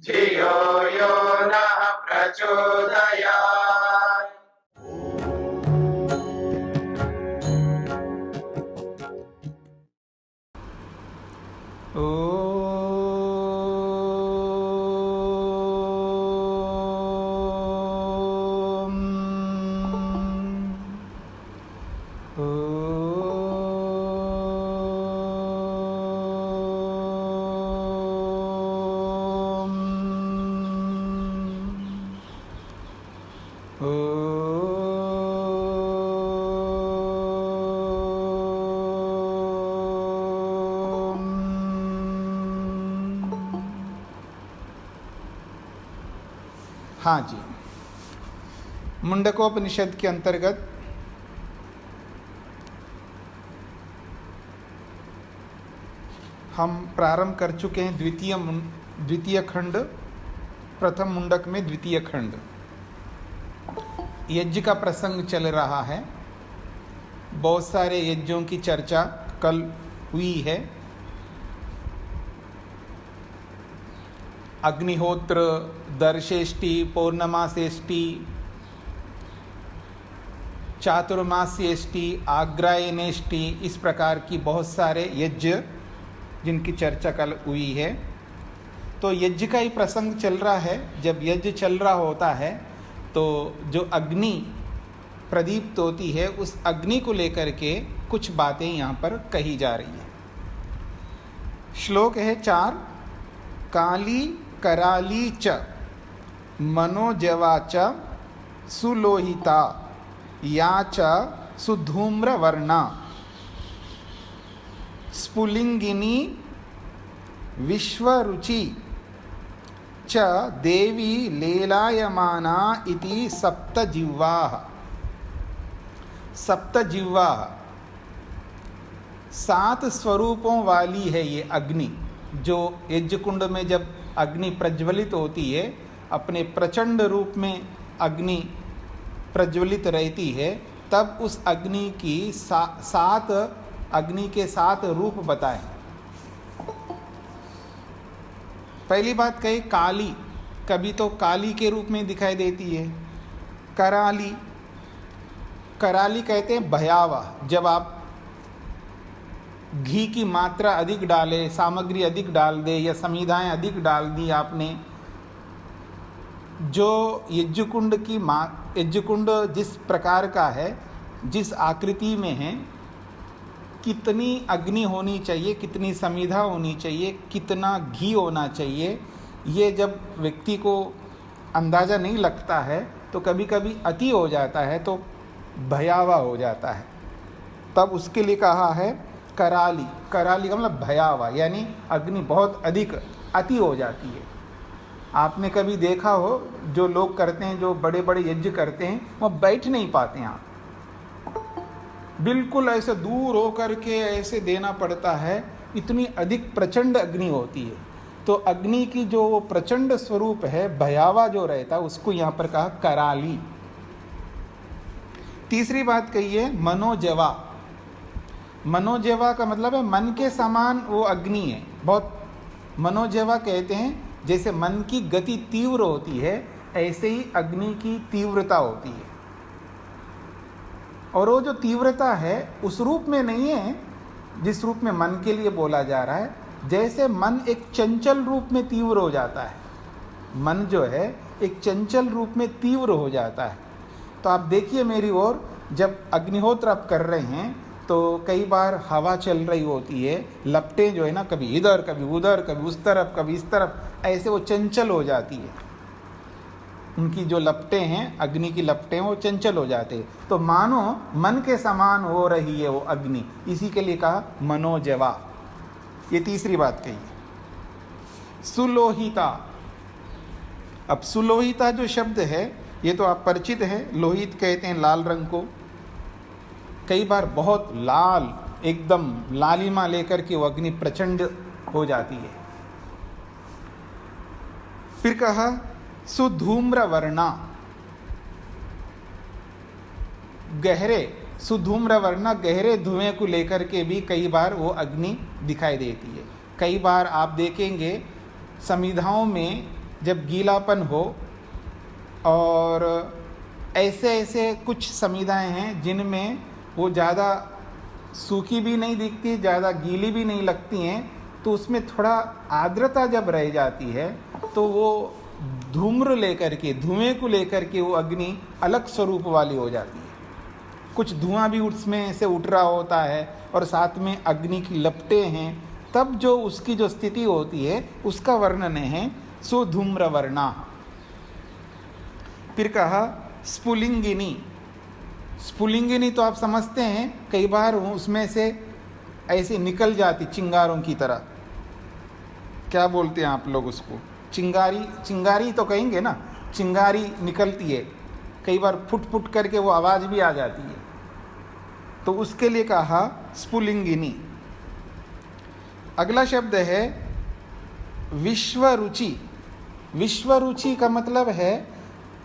धियो यो नः प्रचोदयात्। हाँ जी, मुंडकोपनिषद के अंतर्गत हम प्रारंभ कर चुके हैं द्वितीय खंड, प्रथम मुंडक में द्वितीय खंड। यज्ञ का प्रसंग चल रहा है। बहुत सारे यज्ञों की चर्चा कल हुई है। अग्निहोत्र, दर्शेष्टि, पौर्णमासेष्टि, चातुर्मास्येष्टि, आग्रायनेष्टि, इस प्रकार की बहुत सारे यज्ञ जिनकी चर्चा कल हुई है। तो यज्ञ का ही प्रसंग चल रहा है। जब यज्ञ चल रहा होता है तो जो अग्नि प्रदीप्त होती है, उस अग्नि को लेकर के कुछ बातें यहाँ पर कही जा रही हैं। श्लोक है 4। काली कराली च मनोजवा च सुलोहिता या च सुधूम्रवर्णा स्फुलिंगिनी विश्वरुचि च देवी लीलायमाना इति सप्तजिह्वाः। सप्तजिह्वाः 7 स्वरूपों वाली है ये अग्नि। जो यज्ञ कुंड में जब अग्नि प्रज्वलित होती है, अपने प्रचंड रूप में अग्नि प्रज्वलित रहती है, तब उस अग्नि की 7 अग्नि के 7 रूप बताएं। पहली बात कही काली, कभी तो काली के रूप में दिखाई देती है। कराली, कराली कहते हैं भयावह। जब आप घी की मात्रा अधिक डाले, सामग्री अधिक डाल दे या समिधाएं अधिक डाल दी आपने, जो यज्ञ कुंड जिस प्रकार का है, जिस आकृति में है, कितनी अग्नि होनी चाहिए, कितनी समिधा होनी चाहिए, कितना घी होना चाहिए, ये जब व्यक्ति को अंदाज़ा नहीं लगता है तो कभी कभी अति हो जाता है, तो भयावह हो जाता है। तब उसके लिए कहा है कराली। कराली का मतलब भयावह, यानी अग्नि बहुत अधिक अति हो जाती है। आपने कभी देखा हो, जो लोग करते हैं, जो बड़े बड़े यज्ञ करते हैं, वो बैठ नहीं पाते हैं। बिल्कुल ऐसे दूर हो करके ऐसे देना पड़ता है, इतनी अधिक प्रचंड अग्नि होती है। तो अग्नि की जो वो प्रचंड स्वरूप है, भयावह जो रहता है, उसको यहाँ पर कहा कराली। तीसरी बात कही है मनोजवा। मनोजवा का मतलब है मन के समान वो अग्नि है। बहुत मनोजवा कहते हैं जैसे मन की गति तीव्र होती है, ऐसे ही अग्नि की तीव्रता होती है। और वो जो तीव्रता है उस रूप में नहीं है जिस रूप में मन के लिए बोला जा रहा है। जैसे मन एक चंचल रूप में तीव्र हो जाता है, मन जो है एक चंचल रूप में तीव्र हो जाता है। तो आप देखिए मेरी ओर, जब अग्निहोत्र आप कर रहे हैं तो कई बार हवा चल रही होती है, लपटें जो है ना, कभी इधर कभी उधर, कभी उस तरफ कभी इस तरफ, ऐसे वो चंचल हो जाती है। उनकी जो लपटें हैं, अग्नि की लपटें, वो चंचल हो जाते हैं। तो मानो मन के समान हो रही है वो अग्नि, इसी के लिए कहा मनोजवा। ये तीसरी बात कही। सुलोहिता। अब सुलोहिता जो शब्द है, ये तो आप परिचित है। लोहित कहते हैं लाल रंग को। कई बार बहुत लाल, एकदम लालिमा लेकर के वो अग्नि प्रचंड हो जाती है। फिर कहा सुधूम्रवर्णा। गहरे, सुधूम्रवर्णा, गहरे धुएं को लेकर के भी कई बार वो अग्नि दिखाई देती है। कई बार आप देखेंगे समिधाओं में जब गीलापन हो, और ऐसे ऐसे कुछ समिधाएं हैं जिनमें वो ज़्यादा सूखी भी नहीं दिखती, ज़्यादा गीली भी नहीं लगती हैं, तो उसमें थोड़ा आर्द्रता जब रह जाती है तो वो धूम्र लेकर के, धुएं को लेकर के वो अग्नि अलग स्वरूप वाली हो जाती है। कुछ धुआं भी उसमें से उठ रहा होता है और साथ में अग्नि की लपटें हैं, तब जो उसकी जो स्थिति होती है उसका वर्णन है सुधूम्र वर्णा। फिर कहा स्फुलिंगिनी। स्फुलिंगिनी तो आप समझते हैं, कई बार उसमें से ऐसे निकल जाती चिंगारों की तरह। क्या बोलते हैं आप लोग उसको? चिंगारी, चिंगारी तो कहेंगे ना, चिंगारी निकलती है, कई बार फुट फुट करके वो आवाज़ भी आ जाती है, तो उसके लिए कहा स्फुलिंगिनी। अगला शब्द है विश्वरुचि। विश्वरुचि का मतलब है,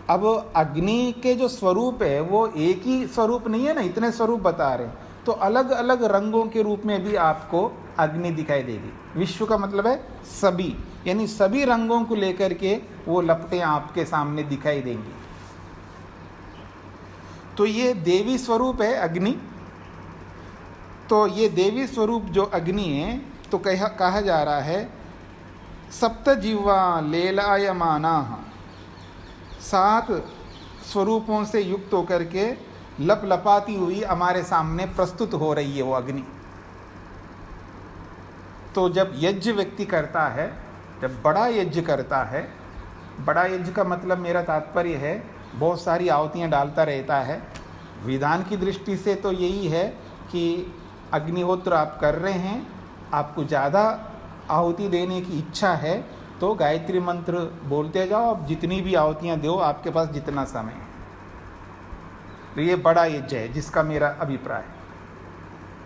अब अग्नि के जो स्वरूप है वो एक ही स्वरूप नहीं है ना, इतने स्वरूप बता रहे हैं, तो अलग अलग रंगों के रूप में भी आपको अग्नि दिखाई देगी। विश्व का मतलब है सभी, यानी सभी रंगों को लेकर के वो लपटें आपके सामने दिखाई देंगी। तो ये देवी स्वरूप है अग्नि। तो ये देवी स्वरूप जो अग्नि है, तो कहा जा रहा है सप्त जीवा लेलायमाना, 7 स्वरूपों से युक्त होकर के लप लपाती हुई हमारे सामने प्रस्तुत हो रही है वो अग्नि। तो जब यज्ञ व्यक्ति करता है, जब बड़ा यज्ञ करता है, बड़ा यज्ञ का मतलब मेरा तात्पर्य है बहुत सारी आहुतियाँ डालता रहता है। विधान की दृष्टि से तो यही है कि अग्निहोत्र आप कर रहे हैं, आपको ज़्यादा आहुति देने की इच्छा है तो गायत्री मंत्र बोलते जाओ, आप जितनी भी आहुतियाँ दो, आपके पास जितना समय है। तो ये बड़ा यज्ञ है जिसका मेरा अभिप्राय है।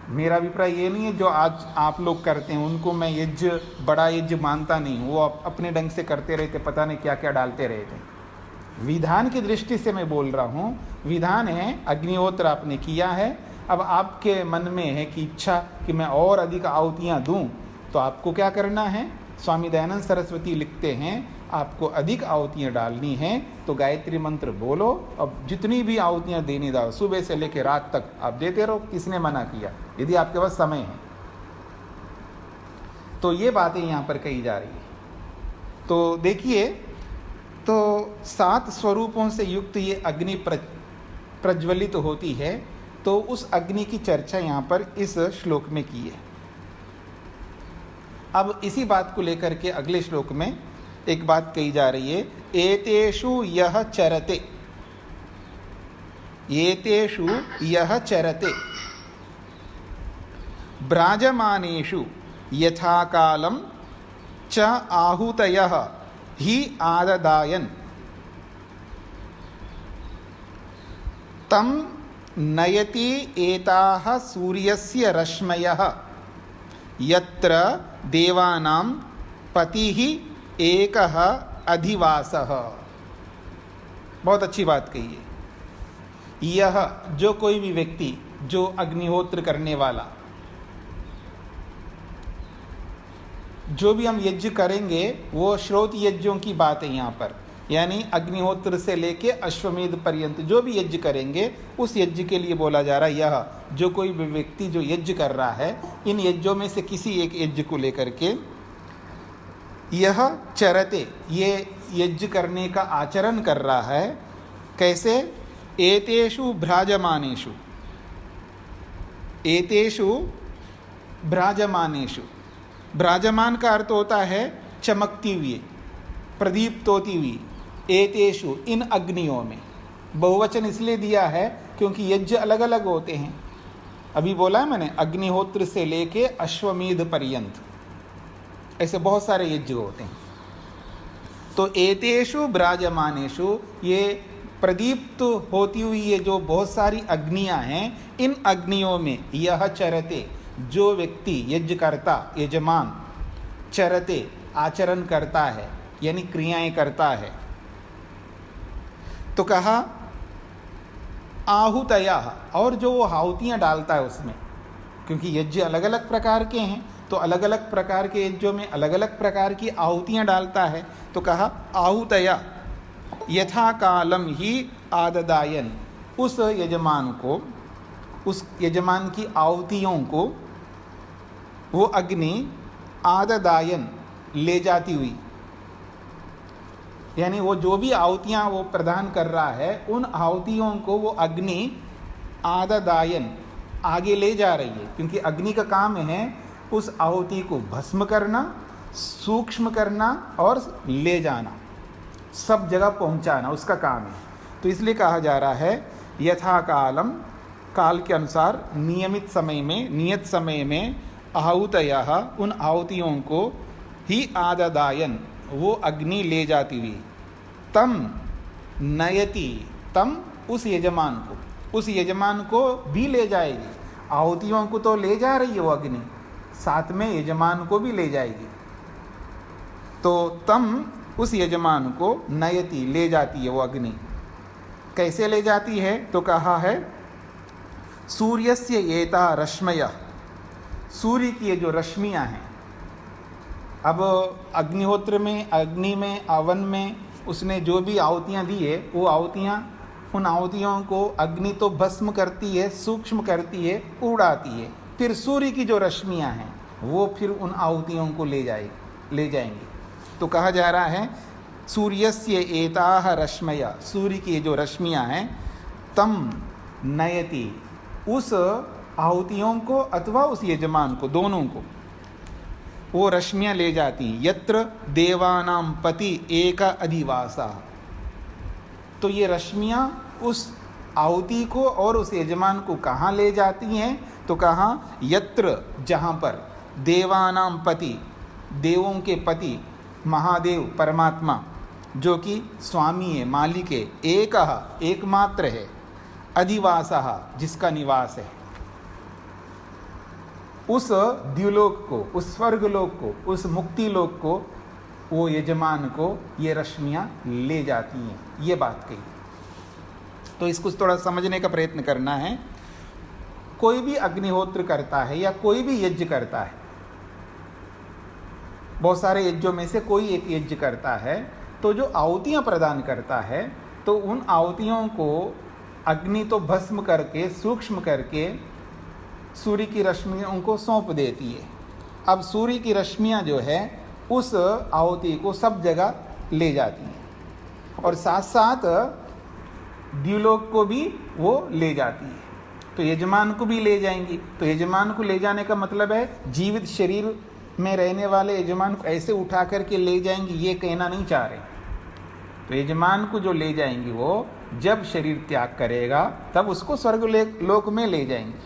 मेरा अभिप्राय ये नहीं है जो आज आप लोग करते हैं उनको मैं यज्ञ, बड़ा यज्ञ मानता नहीं हूँ। वो अपने ढंग से करते रहते, पता नहीं क्या क्या डालते रहते। विधान की दृष्टि से मैं बोल रहा हूँ, विधान है अग्निहोत्र आपने किया है, अब आपके मन में है कि इच्छा कि मैं और अधिक आहुतियाँ दूँ, तो आपको क्या करना है? स्वामी दयानंद सरस्वती लिखते हैं आपको अधिक आहुतियाँ डालनी हैं तो गायत्री मंत्र बोलो, अब जितनी भी आहुतियाँ देनी दाओ, सुबह से लेकर रात तक आप देते रहो। किसने मना किया? यदि आपके पास समय है तो ये बातें यहाँ पर कही जा रही है। तो देखिए, तो 7 स्वरूपों से युक्त ये अग्नि प्रज्वलित होती है, तो उस अग्नि की चर्चा यहाँ पर इस श्लोक में की है। अब इसी बात को लेकर के अगले श्लोक में एक बात कही जा रही है, एतेषु यह चरते, एतेषु यह चरते ब्राजमानेषु यथा कालं च आहुतयः हि आददायन् तं नयति एताः सूर्यस्य रश्मयः यत्र देवानां पतिः एकः अधिवासः। बहुत अच्छी बात कही है। यह जो कोई भी व्यक्ति, जो अग्निहोत्र करने वाला, जो भी हम यज्ञ करेंगे वो श्रोत यज्ञों की बात है यहाँ पर, यानी अग्निहोत्र से लेके अश्वमेध पर्यंत जो भी यज्ञ करेंगे उस यज्ञ के लिए बोला जा रहा है। यह जो कोई भी व्यक्ति जो यज्ञ कर रहा है, इन यज्ञों में से किसी एक यज्ञ को लेकर के, यह चरते, ये यज्ञ करने का आचरण कर रहा है। कैसे? एतेषु भ्राजमानेषु, एतेषु भ्राजमानेषु। भ्राजमान का अर्थ होता है चमकती हुई, प्रदीप्त होती हुई। एतेषु, इन अग्नियों में। बहुवचन इसलिए दिया है क्योंकि यज्ञ अलग अलग होते हैं। अभी बोला है मैंने, अग्निहोत्र से लेके अश्वमेध पर्यंत, ऐसे बहुत सारे यज्ञ होते हैं। तो एतेषु ब्राजमानेषु, ये प्रदीप्त होती हुई ये जो बहुत सारी अग्नियां हैं, इन अग्नियों में यह चरते, जो व्यक्ति यज्ञ करता, यजमान, चरते आचरण करता है, यानी क्रियाएं करता है। तो कहा आहुतया, और जो वो आहुतियाँ डालता है उसमें, क्योंकि यज्ञ अलग अलग प्रकार के हैं, तो अलग अलग प्रकार के यज्ञों में अलग अलग प्रकार की आहुतियाँ डालता है। तो कहा आहुतया यथा कालम ही आददायन, उस यजमान को, उस यजमान की आहुतियों को वो अग्नि आददायन ले जाती हुई, यानी वो जो भी आहुतियाँ वो प्रदान कर रहा है उन आहुतियों को वो अग्नि आददायन आगे ले जा रही है, क्योंकि अग्नि का काम है उस आहुति को भस्म करना, सूक्ष्म करना और ले जाना, सब जगह पहुंचाना उसका काम है। तो इसलिए कहा जा रहा है यथा कालम, काल के अनुसार नियमित समय में, नियत समय में आहुतयः, उन आहुतियों को ही आददायन वो अग्नि ले जाती हुई, तम नयति, तम उस यजमान को, उस यजमान को भी ले जाएगी। आहुतियों को तो ले जा रही है वो अग्नि, साथ में यजमान को भी ले जाएगी। तो तम उस यजमान को नयति ले जाती है वो अग्नि। कैसे ले जाती है? तो कहा है सूर्यस्य एता रश्मयः, सूर्य की ये जो रश्मियाँ हैं, अब अग्निहोत्र में, अग्नि में, अवन में उसने जो भी आहुतियाँ दी है वो आहुतियाँ, उन आहुतियों को अग्नि तो भस्म करती है, सूक्ष्म करती है, उड़ाती है, फिर सूर्य की जो रश्मियाँ हैं वो फिर उन आहुतियों को ले जाएंगी। तो कहा जा रहा है सूर्यस्य एताः रश्मयः, सूर्य की जो रश्मियाँ हैं, तम नयति, उस आहुतियों को अथवा उस यजमान को, दोनों को वो रश्मियाँ ले जाती हैं। यत्र देवानां पति एक अधिवासा, तो ये रश्मियाँ उस आहुति को और उस यजमान को कहाँ ले जाती हैं? तो कहाँ यत्र, जहाँ पर देवानां पति, देवों के पति महादेव परमात्मा जो कि स्वामी है, मालिक है, एकमात्र है, अधिवासः जिसका निवास है, उस द्युलोक को, उस स्वर्गलोक को, उस मुक्ति लोक को वो यजमान को ये रश्मियाँ ले जाती हैं। ये बात कही। तो इसको थोड़ा समझने का प्रयत्न करना है। कोई भी अग्निहोत्र करता है या कोई भी यज्ञ करता है, बहुत सारे यज्ञों में से कोई एक यज्ञ करता है, तो जो आहुतियाँ प्रदान करता है तो उन आहुतियों को अग्नि तो भस्म करके, सूक्ष्म करके सूर्य की रश्मियों को सौंप देती है। अब सूर्य की रश्मियाँ जो है उस आहुति को सब जगह ले जाती हैं और साथ साथ द्युलोक को भी वो ले जाती है। तो यजमान को भी ले जाएंगी। तो यजमान को ले जाने का मतलब है जीवित शरीर में रहने वाले यजमान को ऐसे उठा करके ले जाएंगी, ये कहना नहीं चाह रहे। तो यजमान को जो ले जाएंगी वो जब शरीर त्याग करेगा तब उसको स्वर्ग लोक में ले जाएंगी,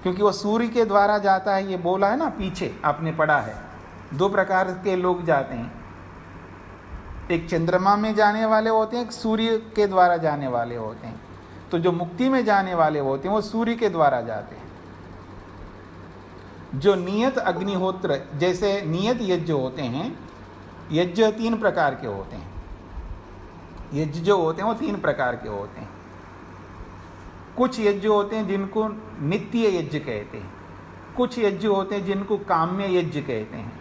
क्योंकि वो सूर्य के द्वारा जाता है। ये बोला है ना, पीछे आपने पढ़ा है, दो प्रकार के लोग जाते हैं, एक चंद्रमा में जाने वाले होते हैं, एक सूर्य के द्वारा जाने वाले होते हैं। तो जो मुक्ति में जाने वाले होते हैं वो सूर्य के द्वारा जाते हैं। जो नियत अग्निहोत्र, जैसे नियत यज्ञ होते हैं, यज्ञ 3 प्रकार के होते हैं। यज्ञ जो होते हैं वो 3 प्रकार के होते हैं। कुछ यज्ञ होते हैं जिनको नित्य यज्ञ कहते हैं, कुछ यज्ञ होते हैं जिनको काम्य यज्ञ कहते हैं,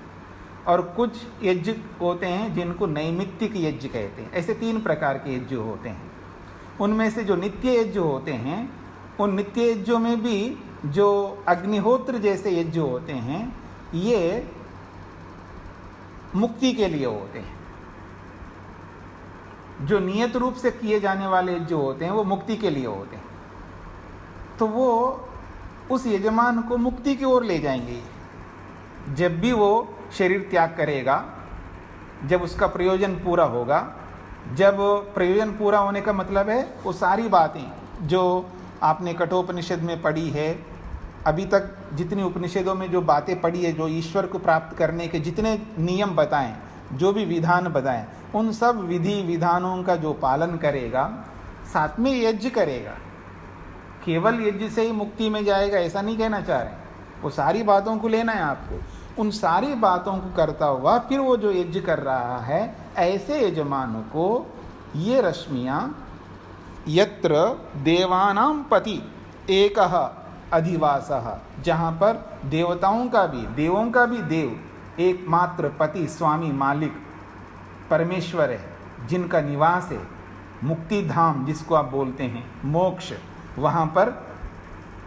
और कुछ यज्ञ होते हैं जिनको नैमित्तिक यज्ञ कहते हैं। ऐसे 3 प्रकार के यज्ञ होते हैं। उनमें से जो नित्य यज्ञ होते हैं, उन नित्य यज्ञों में भी जो अग्निहोत्र जैसे यज्ञ होते हैं ये मुक्ति के लिए होते हैं। जो नियत रूप से किए जाने वाले यज्ञ होते हैं वो मुक्ति के लिए होते हैं। तो वो उस यजमान को मुक्ति की ओर ले जाएंगे। जब भी वो शरीर त्याग करेगा, जब उसका प्रयोजन पूरा होगा, जब प्रयोजन पूरा होने का मतलब है वो सारी बातें जो आपने कठोपनिषद में पढ़ी है, अभी तक जितनी उपनिषदों में जो बातें पढ़ी है, जो ईश्वर को प्राप्त करने के जितने नियम बताएं, जो भी विधान बताएं, उन सब विधि विधानों का जो पालन करेगा, साथ में यज्ञ करेगा, केवल यज्ञ से ही मुक्ति में जाएगा ऐसा नहीं कहना चाह रहे। वो सारी बातों को लेना है आपको। उन सारी बातों को करता हुआ फिर वो जो यज्ञ कर रहा है, ऐसे यजमान को ये रश्मियाँ यत्र देवानां पति एकः अधिवासः, जहाँ पर देवताओं का भी, देवों का भी देव, एकमात्र पति स्वामी मालिक परमेश्वर है, जिनका निवास है, मुक्ति धाम जिसको आप बोलते हैं, मोक्ष, वहाँ पर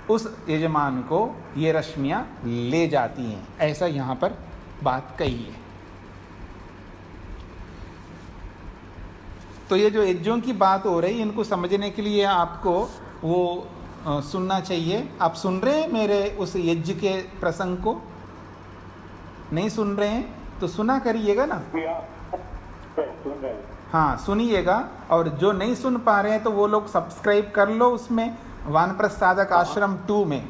उस यजमान को ये रश्मियाँ ले जाती हैं, ऐसा यहाँ पर बात कही है। तो ये जो यज्ञों की बात हो रही है, इनको समझने के लिए आपको वो सुनना चाहिए। आप सुन रहे हैं मेरे उस यज्ञ के प्रसंग को? नहीं सुन रहे हैं तो सुना करिएगा ना। हाँ, सुनिएगा। और जो नहीं सुन पा रहे हैं तो वो लोग सब्सक्राइब कर लो उसमें, वानप्रस्थ साधक आश्रम 2 में।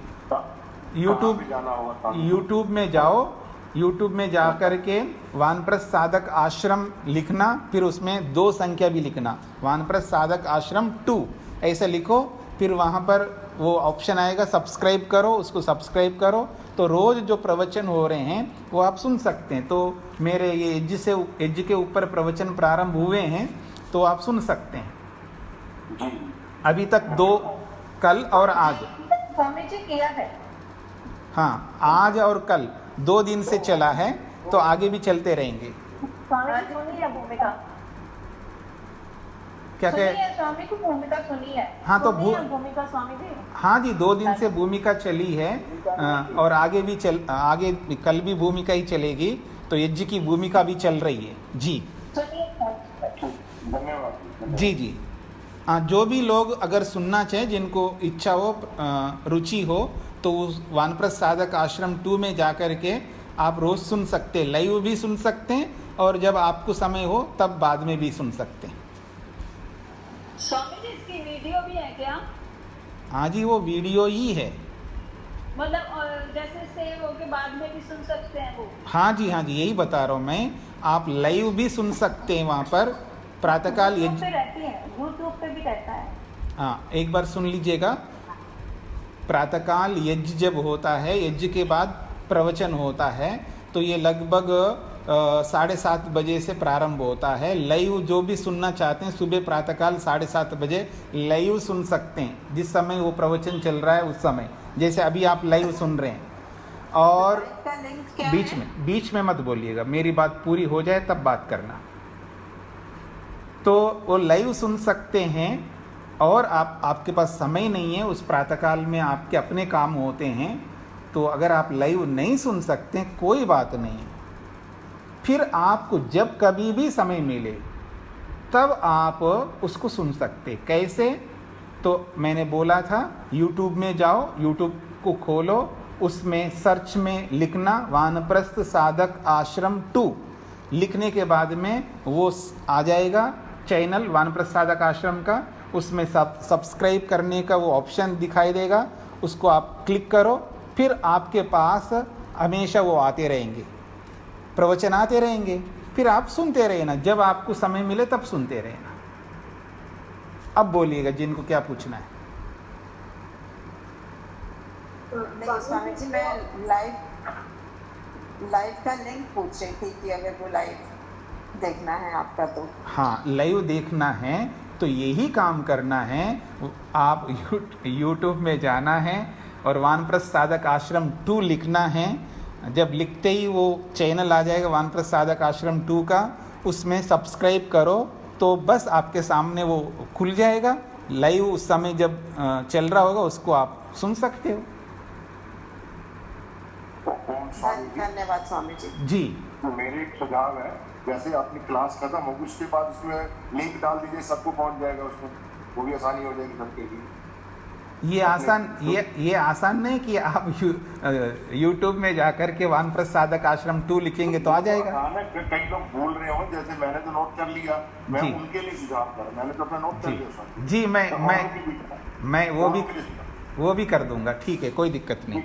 यूट्यूब में जाओ, यूट्यूब में जा कर के वानप्रस्थ साधक आश्रम लिखना, फिर उसमें 2 संख्या भी लिखना, वानप्रस्थ साधक आश्रम 2 ऐसा लिखो। फिर वहाँ पर वो ऑप्शन आएगा सब्सक्राइब करो, उसको सब्सक्राइब करो तो रोज़ जो प्रवचन हो रहे हैं वो आप सुन सकते हैं। तो मेरे ये यज्ञ के ऊपर प्रवचन प्रारंभ हुए हैं तो आप सुन सकते हैं। अभी तक 2, कल और आज। स्वामी जी किया है। हाँ, आज और कल 2 दिन से चला है, तो आगे भी चलते रहेंगे। स्वामी जी सुनी है भूमिका? क्या सुनी है स्वामी को भूमिका सुनी है? हाँ, तो भूमिका स्वामी जी। हाँ जी, 2 दिन से भूमिका चली है और आगे भी आगे कल भी भूमिका ही चलेगी, तो यज्ञ की भूमिका भी चल रही है जी। धन्यवाद। जी जी। जो भी लोग अगर सुनना चाहें, जिनको इच्छा हो, रुचि हो, तो उस वानप्रस्थ साधक आश्रम 2 में जा कर के आप रोज़ सुन सकते हैं, लाइव भी सुन सकते हैं, और जब आपको समय हो तब बाद में भी सुन सकते हैं। स्वामी जी इसकी वीडियो भी है क्या? हाँ जी, वो वीडियो ही है। मतलब जैसे सेव हो के बाद में भी सुन सकते हैं वो? हाँ जी, हाँ जी, यही बता रहा हूँ मैं। आप लाइव भी सुन सकते हैं वहाँ पर। प्रातःकाल यूट्यूब पे रहती है, यूट्यूब पे भी रहता है। हाँ, एक बार सुन लीजिएगा। प्रातःकाल यज्ञ जब होता है, यज्ञ के बाद प्रवचन होता है, तो ये लगभग 7:30 बजे से प्रारंभ होता है। लाइव जो भी सुनना चाहते हैं, सुबह प्रातःकाल 7:30 बजे लाइव सुन सकते हैं, जिस समय वो प्रवचन चल रहा है उस समय, जैसे अभी आप लाइव सुन रहे हैं। और बीच में मत बोलिएगा, मेरी बात पूरी हो जाए तब बात करना। तो वो लाइव सुन सकते हैं, और आपके पास समय नहीं है, उस प्रातःकाल में आपके अपने काम होते हैं, तो अगर आप लाइव नहीं सुन सकते कोई बात नहीं, फिर आपको जब कभी भी समय मिले तब आप उसको सुन सकते। कैसे? तो मैंने बोला था, यूट्यूब में जाओ, यूट्यूब को खोलो, उसमें सर्च में लिखना वानप्रस्थ साधक आश्रम 2, लिखने के बाद में वो आ जाएगा चैनल वानप्रस्थ साधक आश्रम का। उसमें सब्सक्राइब करने का वो ऑप्शन दिखाई देगा, उसको आप क्लिक करो, फिर आपके पास हमेशा वो आते रहेंगे, प्रवचन आते रहेंगे, फिर आप सुनते रहना, जब आपको समय मिले तब सुनते रहना। अब बोलिएगा जिनको क्या पूछना है। नहीं स्वामी जी, मैं लाइव का लिंक पूछ रही थी कि अगर वो लाइव देखना है आपका तो। हाँ, लाइव देखना है तो यही काम करना है, आप यूट्यूब में जाना है और वानप्रस्थ साधक आश्रम 2 लिखना है। जब लिखते ही वो चैनल आ जाएगा वानप्रस्थ साधक आश्रम 2 का, उसमें सब्सक्राइब करो तो बस आपके सामने वो खुल जाएगा। लाइव उस समय जब चल रहा होगा उसको आप सुन सकते हो। धन्यवाद स्वामी जी। जी, तो मेरे एक सुझाव है, जैसे अपनी क्लास खत्म हो उसके बाद उसमें लिंक डाल दीजिए, सबको पहुंच जाएगा उसमें, वो भी आसानी हो जाएगी सबके लिए। ये आसान नहीं कि आप यूट्यूब में जाकर के वानप्रस्थ साधक आश्रम 2 लिखेंगे तो आ जाएगा। हाँ, कई लोग बोल रहे हो, जैसे मैंने तो नोट कर लिया, मैं उनके लिए सुझाव कर, मैंने तो अपना नोट कर लिया। जी, मैं वो भी कर दूंगा, ठीक है, कोई दिक्कत नहीं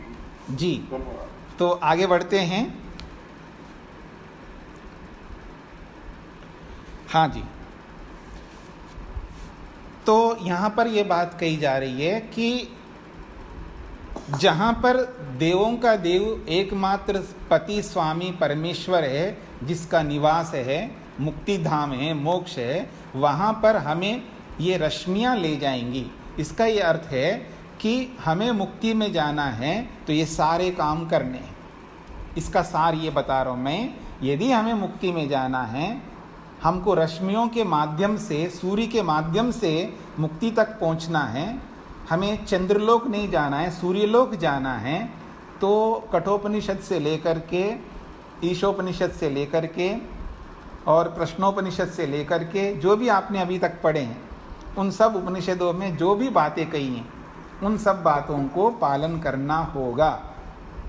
जी। तो आगे बढ़ते हैं। हाँ जी, तो यहाँ पर ये बात कही जा रही है कि जहाँ पर देवों का देव एकमात्र पति स्वामी परमेश्वर है, जिसका निवास है, मुक्ति धाम है, मोक्ष है, वहाँ पर हमें ये रश्मियाँ ले जाएंगी। इसका ये अर्थ है कि हमें मुक्ति में जाना है तो ये सारे काम करने हैं। इसका सार ये बता रहा हूँ मैं, यदि हमें मुक्ति में जाना है, हमको रश्मियों के माध्यम से, सूर्य के माध्यम से मुक्ति तक पहुँचना है, हमें चंद्रलोक नहीं जाना है, सूर्यलोक जाना है, तो कठोपनिषद से लेकर के, ईशोपनिषद से लेकर के और प्रश्नोपनिषद से लेकर के जो भी आपने अभी तक पढ़े हैं, उन सब उपनिषदों में जो भी बातें कही हैं, उन सब बातों को पालन करना होगा।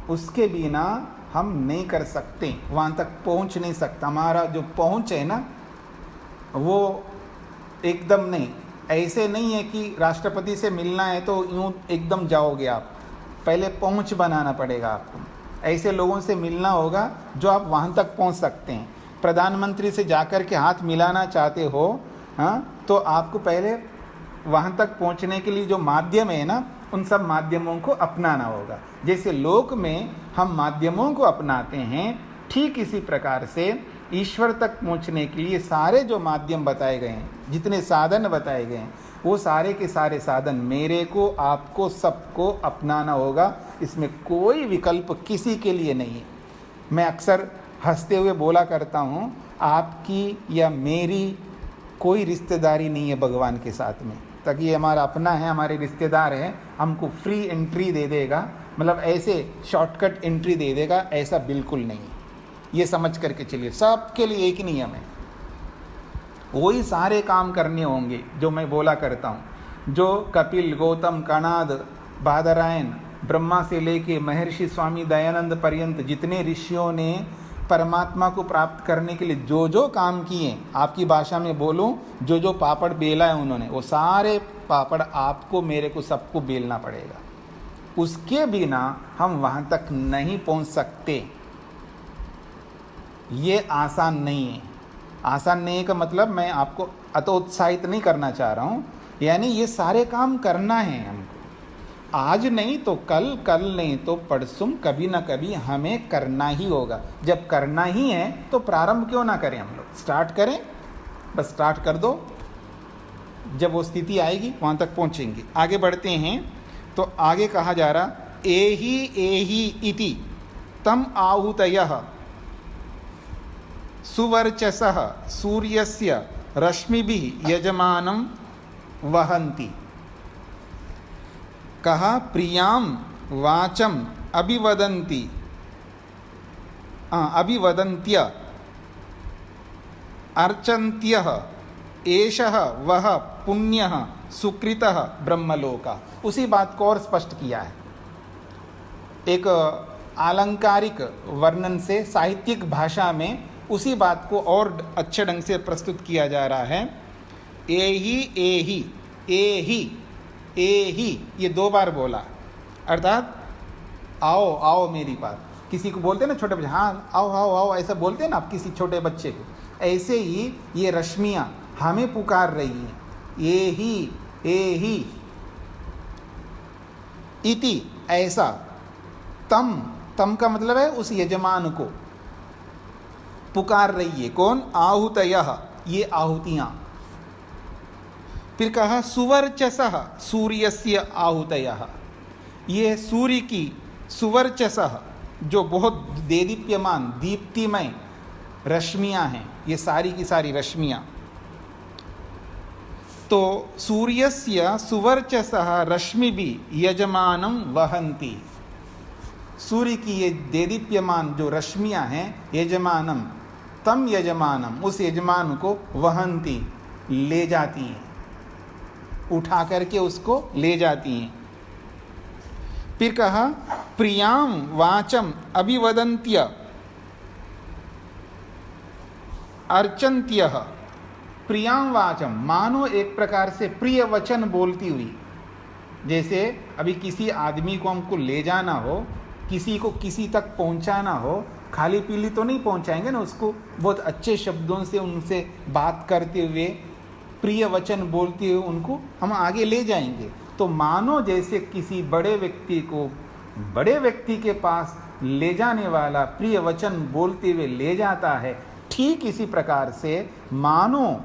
उसके बिना हम नहीं कर सकते, वहाँ तक पहुँच नहीं सकता। हमारा जो पहुँच है ना, वो एकदम नहीं, ऐसे नहीं है कि राष्ट्रपति से मिलना है तो यूँ एकदम जाओगे आप, पहले पहुँच बनाना पड़ेगा आपको। ऐसे लोगों से मिलना होगा जो आप वहाँ तक पहुँच सकते हैं। प्रधानमंत्री से जाकर के हाथ मिलाना चाहते हो, हाँ, तो आपको पहले वहाँ तक पहुँचने के लिए जो माध्यम है ना, उन सब माध्यमों को अपनाना होगा। जैसे लोक में हम माध्यमों को अपनाते हैं, ठीक इसी प्रकार से ईश्वर तक पहुँचने के लिए सारे जो माध्यम बताए गए हैं, जितने साधन बताए गए हैं, वो सारे के सारे साधन मेरे को, आपको, सबको अपनाना होगा। इसमें कोई विकल्प किसी के लिए नहीं है। मैं अक्सर हंसते हुए बोला करता हूँ, आपकी या मेरी कोई रिश्तेदारी नहीं है भगवान के साथ में, ताकि ये हमारा अपना है, हमारे रिश्तेदार है, हमको फ्री एंट्री दे देगा, मतलब ऐसे शॉर्टकट एंट्री दे देगा, ऐसा बिल्कुल नहीं है। ये समझ करके चलिए, सबके लिए एक ही नियम है, वही सारे काम करने होंगे जो मैं बोला करता हूँ। जो कपिल, गौतम, कणाद, बादरायण, ब्रह्मा से लेके महर्षि स्वामी दयानंद पर्यंत जितने ऋषियों ने परमात्मा को प्राप्त करने के लिए जो जो काम किए, आपकी भाषा में बोलूं, जो जो पापड़ बेला है उन्होंने, वो सारे पापड़ आपको, मेरे को, सबको बेलना पड़ेगा। उसके बिना हम वहाँ तक नहीं पहुँच सकते। ये आसान नहीं है। आसान नहीं का मतलब मैं आपको अतोत्साहित नहीं करना चाह रहा हूँ, यानी ये सारे काम करना है हमको। आज नहीं तो कल, कल नहीं तो परसों, कभी ना कभी हमें करना ही होगा। जब करना ही है तो प्रारंभ क्यों ना करें हम लोग, स्टार्ट करें, बस स्टार्ट कर दो। जब वो स्थिति आएगी वहाँ तक पहुँचेंगे। आगे बढ़ते हैं तो आगे कहा जा रहा, एहि इति तम आहुतयः सुवर्चसः सूर्यस्य रश्मिभिः यजमानं वहन्ति। कहा प्रियां वाचम अभिवदन्त्य अर्चन्त्यः एषः वह पुण्यः सुकृतः ब्रह्मलोका। उसी बात को और स्पष्ट किया है, एक आलंकारिक वर्णन से, साहित्यिक भाषा में उसी बात को और अच्छे ढंग से प्रस्तुत किया जा रहा है। एहि एहि एहि एहि, ये 2 बार बोला, अर्थात आओ आओ मेरी पास। किसी को बोलते हैं ना छोटे बच्चे, हाँ आओ आओ आओ, ऐसा बोलते हैं ना आप किसी छोटे बच्चे को, ऐसे ही ये रश्मियाँ हमें पुकार रही हैं। एहि एहि इति, ऐसा, तम, तम का मतलब है उस यजमान को पुकार रही है। कौन? आहुतयः, ये आहुतियाँ। फिर कहा सुवर्चसः सूर्यस्य आहुतयः, ये सूर्य की सुवर्चसः, जो बहुत देदीप्यमान, दीप्तिमय रश्मियाँ हैं, ये सारी की सारी रश्मियाँ। तो सूर्यस्य सुवर्चसः रश्मिभिः यजमानं वहन्ति। सूर्य की ये देदीप्यमान जो रश्मियाँ हैं, यजमानम, तम यजमानम, उस यजमान को वहन्ति, ले जाती हैं, उठा करके उसको ले जाती हैं। फिर कहा प्रियां वाचम अभिवदन्त्य अर्चन्त्यः। प्रियां वाचम, मानो एक प्रकार से प्रिय वचन बोलती हुई। जैसे अभी किसी आदमी को हमको ले जाना हो, किसी को किसी तक पहुंचाना हो, खाली पीली तो नहीं पहुंचाएंगे ना उसको, बहुत अच्छे शब्दों से उनसे बात करते हुए, प्रिय वचन बोलते हुए उनको हम आगे ले जाएंगे। तो मानो जैसे किसी बड़े व्यक्ति को बड़े व्यक्ति के पास ले जाने वाला प्रिय वचन बोलते हुए ले जाता है, ठीक इसी प्रकार से मानो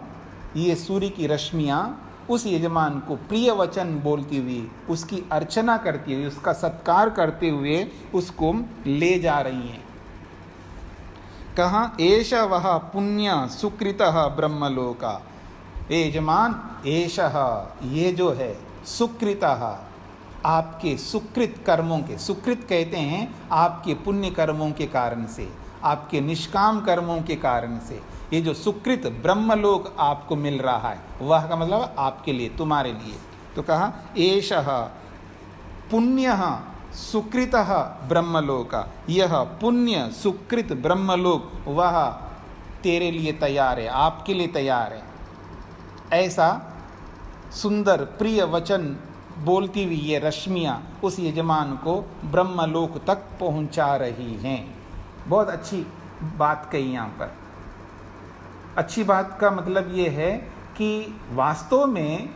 ये सूर्य की रश्मियाँ उस यजमान को प्रिय वचन बोलती हुई, उसकी अर्चना करती हुई, उसका सत्कार करते हुए उसको ले जा रही हैं। कहाँ? एष वह पुण्य सुकृतः ब्रह्मलोका। यजमान एषः, ये जो है, सुकृतः, आपके सुकृत कर्मों के, सुकृत कहते हैं आपके पुण्य कर्मों के कारण से, आपके निष्काम कर्मों के कारण से, ये जो सुकृत ब्रह्मलोक आपको मिल रहा है, वह का मतलब आपके लिए, तुम्हारे लिए। तो कहा एषः पुण्यः सुकृतः ब्रह्मलोक, यह पुण्य सुकृत ब्रह्मलोक वह तेरे लिए तैयार है, आपके लिए तैयार है। ऐसा सुंदर प्रिय वचन बोलती हुई ये रश्मियाँ उस यजमान को ब्रह्मलोक तक पहुँचा रही हैं। बहुत अच्छी बात कही यहाँ पर। अच्छी बात का मतलब ये है कि वास्तव में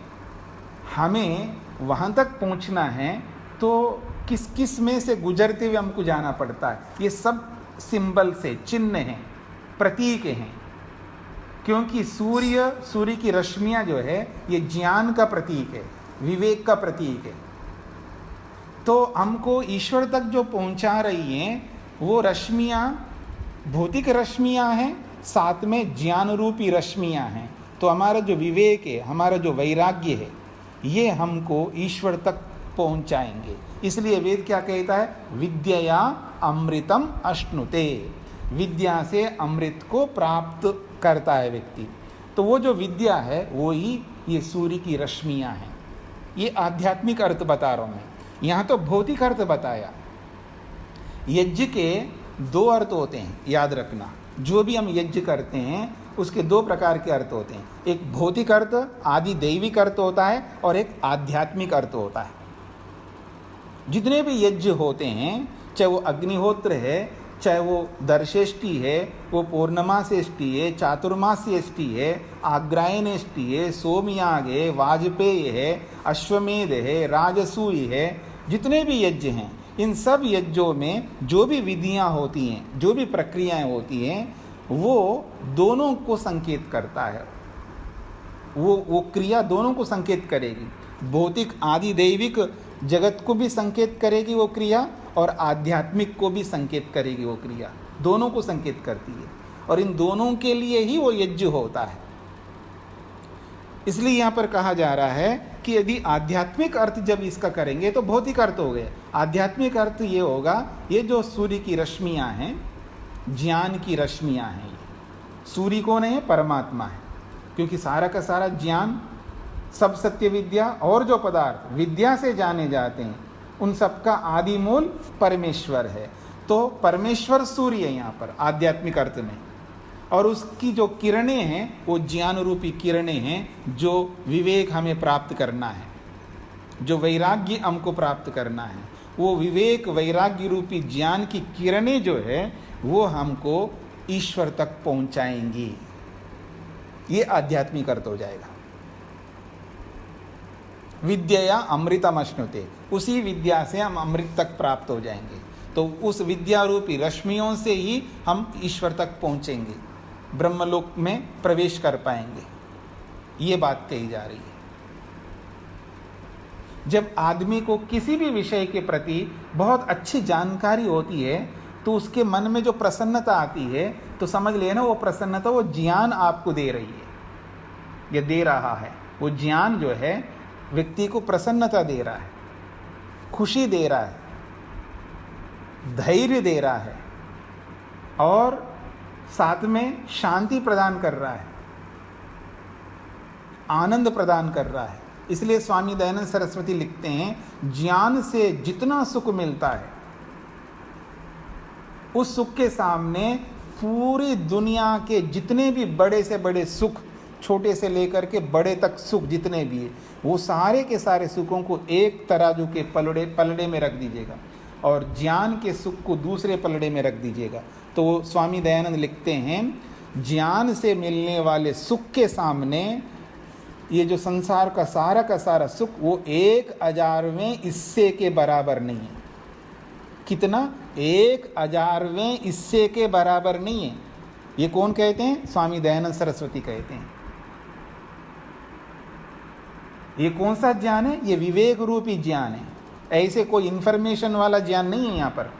हमें वहाँ तक पहुँचना है तो किस किस में से गुजरते हुए हमको जाना पड़ता है। ये सब सिंबल से, चिन्ह हैं, प्रतीक हैं। क्योंकि सूर्य की रश्मियाँ जो है ये ज्ञान का प्रतीक है, विवेक का प्रतीक है। तो हमको ईश्वर तक जो पहुंचा रही हैं वो रश्मियाँ भौतिक रश्मियाँ हैं, साथ में ज्ञान रूपी रश्मियाँ हैं। तो हमारा जो विवेक है, हमारा जो वैराग्य है, ये हमको ईश्वर तक पहुंचाएंगे। इसलिए वेद क्या कहता है? विद्यया अमृतम अश्नुते। विद्या से अमृत को प्राप्त करता है व्यक्ति। तो वो जो विद्या है वो ही ये सूर्य की रश्मियाँ हैं। ये आध्यात्मिक अर्थ बता रहा हूँ मैं। यहाँ तो भौतिक अर्थ बताया। यज्ञ के दो अर्थ होते हैं, याद रखना। जो भी हम यज्ञ करते हैं उसके दो प्रकार के अर्थ होते हैं। एक भौतिक अर्थ, आदि दैविक अर्थ होता है, और एक आध्यात्मिक अर्थ होता है। जितने भी यज्ञ होते हैं, चाहे वो अग्निहोत्र है, चाहे वो दर्शेष्टि है, वो पूर्णमासेष्टि है, चातुर्मास्यष्टि है, आग्रायणेष्टि है, सोमयाग है, वाजपेय है, अश्वमेध है, राजसूय है, जितने भी यज्ञ हैं, इन सब यज्ञों में जो भी विधियां होती हैं, जो भी प्रक्रियाएं होती हैं, वो दोनों को संकेत करता है। वो क्रिया दोनों को संकेत करेगी। भौतिक आदि दैविक जगत को भी संकेत करेगी वो क्रिया, और आध्यात्मिक को भी संकेत करेगी वो क्रिया। दोनों को संकेत करती है, और इन दोनों के लिए ही वो यज्ञ होता है। इसलिए यहाँ पर कहा जा रहा है कि यदि आध्यात्मिक अर्थ जब इसका करेंगे तो भौतिक अर्थ हो गए। आध्यात्मिक अर्थ ये होगा, ये जो सूर्य की रश्मियाँ हैं, ज्ञान की रश्मियाँ हैं। ये सूर्य कौन है? परमात्मा है। क्योंकि सारा का सारा ज्ञान, सब सत्य विद्या और जो पदार्थ विद्या से जाने जाते हैं, उन सबका आदि मूल परमेश्वर है। तो परमेश्वर सूर्य है यहाँ पर आध्यात्मिक अर्थ में, और उसकी जो किरणें हैं वो ज्ञान रूपी किरणें हैं, जो विवेक हमें प्राप्त करना है, जो वैराग्य हमको प्राप्त करना है। वो विवेक वैराग्य रूपी ज्ञान की किरणें जो है वो हमको ईश्वर तक पहुंचाएंगी। ये आध्यात्मिक अर्थ हो जाएगा। विद्या अमृतम अश्नुते, उसी विद्या से हम अमृत तक प्राप्त हो जाएंगे। तो उस विद्या रूपी रश्मियों से ही हम ईश्वर तक पहुंचेंगे, ब्रह्मलोक में प्रवेश कर पाएंगे। ये बात कही जा रही है। जब आदमी को किसी भी विषय के प्रति बहुत अच्छी जानकारी होती है तो उसके मन में जो प्रसन्नता आती है, तो समझ लेना वो प्रसन्नता वो ज्ञान आपको दे रही है, ये दे रहा है। वो ज्ञान जो है व्यक्ति को प्रसन्नता दे रहा है, खुशी दे रहा है, धैर्य दे रहा है, और साथ में शांति प्रदान कर रहा है, आनंद प्रदान कर रहा है। इसलिए स्वामी दयानंद सरस्वती लिखते हैं, ज्ञान से जितना सुख मिलता है उस सुख के सामने पूरी दुनिया के जितने भी बड़े से बड़े सुख, छोटे से लेकर के बड़े तक सुख जितने भी है, वो सारे के सारे सुखों को एक तराजू के पलड़े में रख दीजिएगा और ज्ञान के सुख को दूसरे पलड़े में रख दीजिएगा। तो स्वामी दयानंद लिखते हैं, ज्ञान से मिलने वाले सुख के सामने ये जो संसार का सारा सुख वो 1,000वें हिस्से के बराबर नहीं है। कितना? 1,000वें हिस्से के बराबर नहीं है। ये कौन कहते हैं? स्वामी दयानंद सरस्वती कहते हैं। ये कौन सा ज्ञान है? ये विवेक रूपी ज्ञान है। ऐसे कोई इंफॉर्मेशन वाला ज्ञान नहीं है यहाँ पर।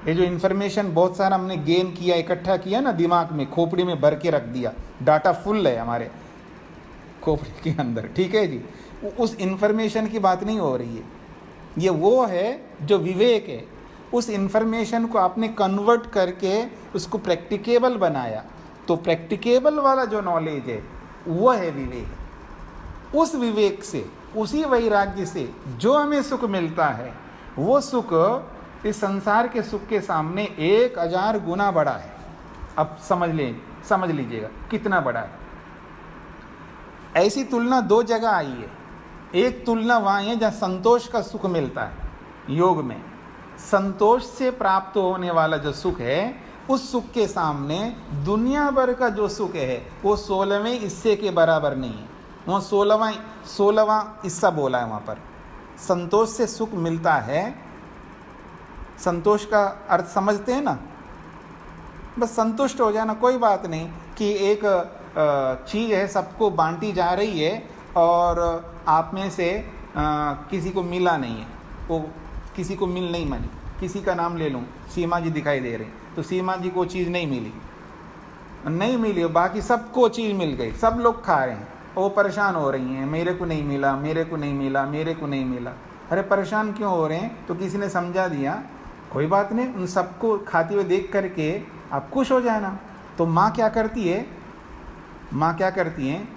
ये जो इंफॉर्मेशन बहुत सारा हमने गेन किया, इकट्ठा किया ना, दिमाग में, खोपड़ी में भर के रख दिया, डाटा फुल है हमारे खोपड़ी के अंदर, ठीक है जी, उस इंफॉर्मेशन की बात नहीं हो रही है। ये वो है जो विवेक है। उस इंफॉर्मेशन को आपने कन्वर्ट करके उसको प्रैक्टिकेबल बनाया, तो प्रैक्टिकेबल वाला जो नॉलेज है वो है विवेक। उस विवेक से, उसी वैराग्य से जो हमें सुख मिलता है, वो सुख इस संसार के सुख के सामने 1000 गुना बड़ा है। अब समझ लीजिएगा कितना बड़ा है। ऐसी तुलना 2 जगह आई है। एक तुलना वहाँ है जहाँ संतोष का सुख मिलता है। योग में संतोष से प्राप्त होने वाला जो सुख है, उस सुख के सामने दुनिया भर का जो सुख है वो 16वें हिस्से के बराबर नहीं है। वहाँ 16वां हिस्सा बोला है वहाँ पर। संतोष से सुख मिलता है। संतोष का अर्थ समझते हैं ना? बस संतुष्ट हो जाना, कोई बात नहीं कि एक चीज़ है सबको बांटी जा रही है और आप में से किसी को मिला नहीं है, वो किसी को मिल नहीं मनी। किसी का नाम ले लूँ, सीमा जी दिखाई दे रही, तो सीमा जी को चीज़ नहीं मिली, बाकी सबको चीज़ मिल गई, सब लोग खा रहे हैं, वो परेशान हो रही हैं, मेरे को नहीं मिला, मेरे को नहीं मिला, मेरे को नहीं मिला। अरे परेशान क्यों हो रहे हैं? तो किसी ने समझा दिया, कोई बात नहीं, उन सबको खाते हुए देख करके आप खुश हो जाना। तो माँ क्या करती है?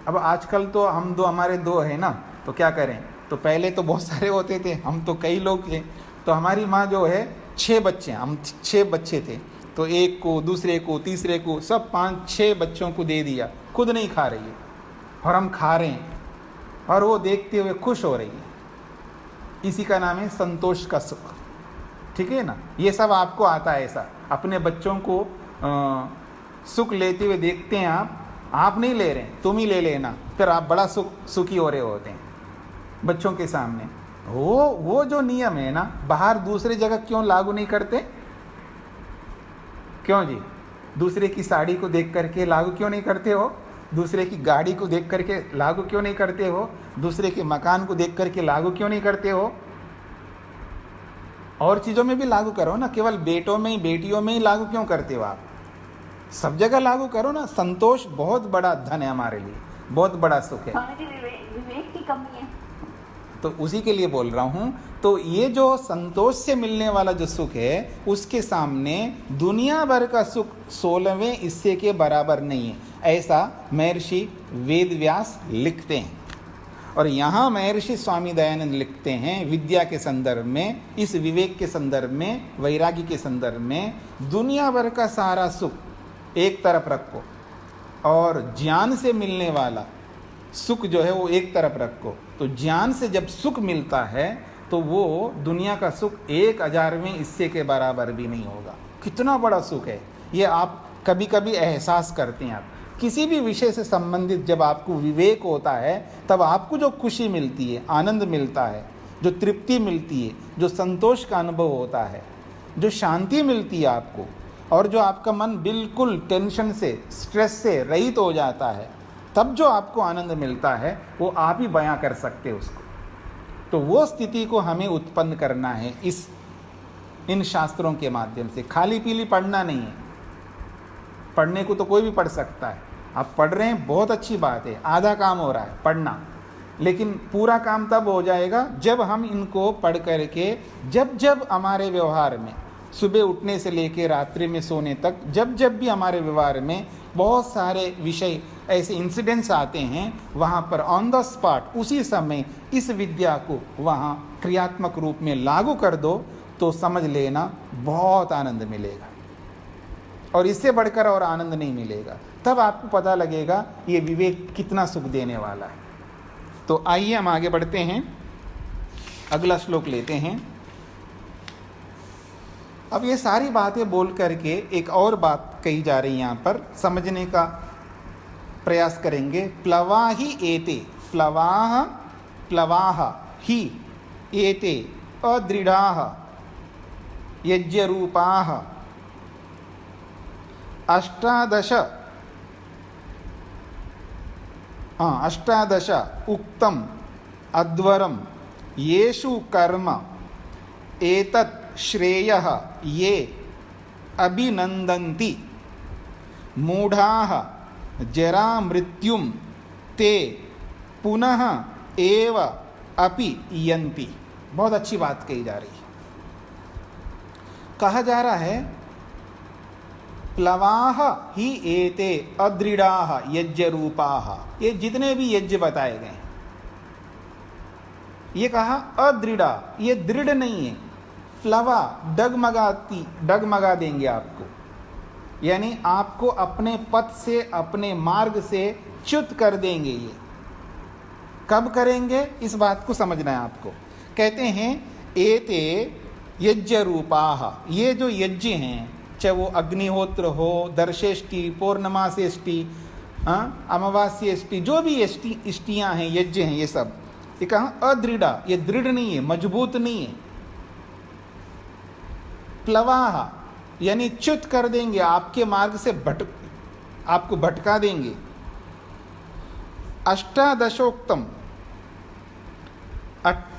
अब आजकल तो हमारे 2 है ना, तो क्या करें? तो पहले तो बहुत सारे होते थे, हम तो कई लोग थे, तो हमारी माँ जो है 6 बच्चे, हम 6 बच्चे थे, तो एक को, दूसरे को, तीसरे को, सब 5-6 बच्चों को दे दिया। खुद नहीं खा रही है और हम खा रहे हैं, और वो देखते हुए खुश हो रही है। इसी का नाम है संतोष का सुख, ठीक है ना? ये सब आपको आता है। ऐसा अपने बच्चों को सुख लेते हुए देखते हैं आप नहीं ले रहे हैं, तुम ही ले लेना, फिर आप बड़ा सुखी हो रहे होते हैं बच्चों के सामने। वो जो नियम है ना, बाहर दूसरे जगह क्यों लागू नहीं करते? क्यों जी? दूसरे की साड़ी को देख करके लागू क्यों नहीं करते हो? दूसरे की गाड़ी को देख करके लागू क्यों नहीं करते हो? दूसरे के मकान को देख करके लागू क्यों नहीं करते हो? और चीज़ों में भी लागू करो ना, केवल बेटों में ही, बेटियों में ही लागू क्यों करते हो आप? सब जगह लागू करो ना। संतोष बहुत बड़ा धन है हमारे लिए, बहुत बड़ा सुख है। विवेक की कमी है, तो उसी के लिए बोल रहा हूँ। तो ये जो संतोष से मिलने वाला जो सुख है, उसके सामने दुनिया भर का सुख 16वें हिस्से के बराबर नहीं है, ऐसा महर्षि वेदव्यास लिखते हैं। और यहाँ महर्षि स्वामी दयानंद लिखते हैं विद्या के संदर्भ में, इस विवेक के संदर्भ में, वैराग्य के संदर्भ में, दुनिया भर का सारा सुख एक तरफ रखो और ज्ञान से मिलने वाला सुख जो है वो एक तरफ रखो। तो ज्ञान से जब सुख मिलता है तो वो दुनिया का सुख 1000वें हिस्से के बराबर भी नहीं होगा। कितना बड़ा सुख है ये, आप कभी कभी एहसास करते हैं। आप किसी भी विषय से संबंधित जब आपको विवेक होता है, तब आपको जो खुशी मिलती है, आनंद मिलता है, जो तृप्ति मिलती है, जो संतोष का अनुभव होता है, जो शांति मिलती है आपको, और जो आपका मन बिल्कुल टेंशन से, स्ट्रेस से रहित हो जाता है, तब जो आपको आनंद मिलता है वो आप ही बयां कर सकते हो उसको। तो वो स्थिति को हमें उत्पन्न करना है इन शास्त्रों के माध्यम से। खाली पीली पढ़ना नहीं है। पढ़ने को तो कोई भी पढ़ सकता है, आप पढ़ रहे हैं, बहुत अच्छी बात है, आधा काम हो रहा है पढ़ना, लेकिन पूरा काम तब हो जाएगा जब हम इनको पढ़ करके, जब हमारे व्यवहार में, सुबह उठने से लेकर रात्रि में सोने तक, जब भी हमारे व्यवहार में बहुत सारे विषय, ऐसे इंसिडेंट्स आते हैं, वहाँ पर ऑन द स्पॉट, उसी समय इस विद्या को वहाँ क्रियात्मक रूप में लागू कर दो, तो समझ लेना बहुत आनंद मिलेगा, और इससे बढ़कर और आनंद नहीं मिलेगा। तब आपको पता लगेगा ये विवेक कितना सुख देने वाला है। तो आइए हम आगे बढ़ते हैं, अगला श्लोक लेते हैं। अब ये सारी बातें बोल करके एक और बात कही जा रही है, यहाँ पर समझने का प्रयास करेंगे। प्लवा ही एते, प्लवाह ही एते अदृढ़ाः यज्ञरूपाः 18 अष्टादश उक्तम अध्वरम येषु कर्म एतत् श्रेयः ये अभिनंदन्ति मूढ़ाः जरा मृत्युम ते पुनः एव अपि यन्ति। बहुत अच्छी बात कही जा रही है। कहा जा रहा है प्लवाः ही एते अदृढ़ाः यज्ञ रूपाः। ये जितने भी यज्ञ बताए गए, ये कहा अदृढ़ा, ये दृढ़ नहीं है। प्लवा डगमगा देंगे आपको, यानी आपको अपने पथ से, अपने मार्ग से च्युत कर देंगे। ये कब करेंगे, इस बात को समझना है आपको। कहते हैं एते यज्ञ रूपाः, ये जो यज्ञ हैं, चाहे वो अग्निहोत्र हो, दर्शेष्टि, पौर्णमासेष्टि, अमावास्येष्टि, जो भी इष्टियाँ हैं, यज्ञ हैं, ये सब, ये कहा अदृढ़ा, ये दृढ़ नहीं है, मजबूत नहीं है। प्लवाः यानी च्युत कर देंगे, आपके मार्ग से आपको भटका देंगे। अष्टादशोक्तम,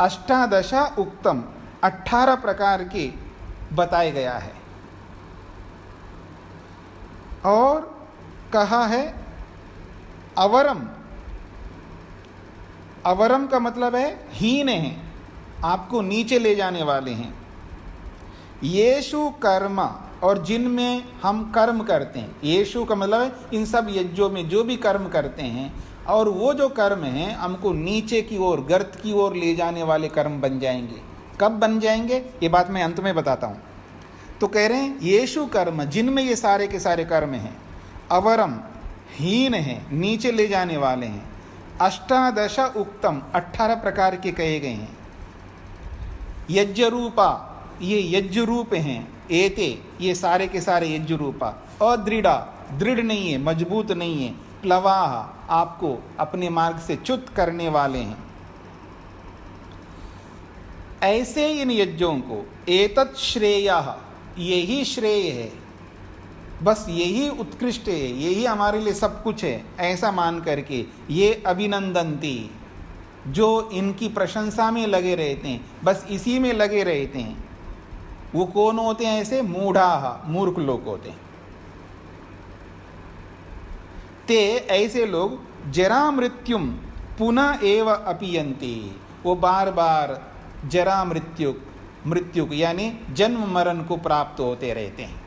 अष्टादशा उक्तम, 18 प्रकार के बताया गया है। और कहा है अवरम, अवरम का मतलब है हीन है, आपको नीचे ले जाने वाले हैं। येषु कर्म, और जिनमें हम कर्म करते हैं, येषु का मतलब है इन सब यज्ञों में जो भी कर्म करते हैं, और वो जो कर्म हैं हमको नीचे की ओर, गर्त की ओर ले जाने वाले कर्म बन जाएंगे। कब बन जाएंगे, ये बात मैं अंत में बताता हूँ। तो कह रहे हैं येषु कर्म, जिनमें ये सारे के सारे कर्म हैं, अवरम हीन हैं, नीचे ले जाने वाले हैं। अष्टादश उक्तम, 18 प्रकार के कहे गए हैं। यज्ञ रूपा, ये यज्ञ रूप हैं। एते, ये सारे के सारे यज्ञ रूपा। अदृढ़ा, दृढ़ नहीं है, मजबूत नहीं है। प्लवाः, आपको अपने मार्ग से च्युत करने वाले हैं। ऐसे इन यज्ञों को एतत् श्रेयः, यही श्रेय है, बस यही उत्कृष्ट है, यही हमारे लिए सब कुछ है, ऐसा मान करके ये अभिनंदन्ति, जो इनकी प्रशंसा में लगे रहते हैं, बस इसी में लगे रहते हैं, वो कौन होते हैं ऐसे? मूढ़ाः, मूर्ख लोग होते हैं। ते, ऐसे लोग जरा मृत्युम पुनः एव अपीयन्ति, वो बार बार जरा मृत्यु यानी जन्म मरण को प्राप्त होते रहते हैं।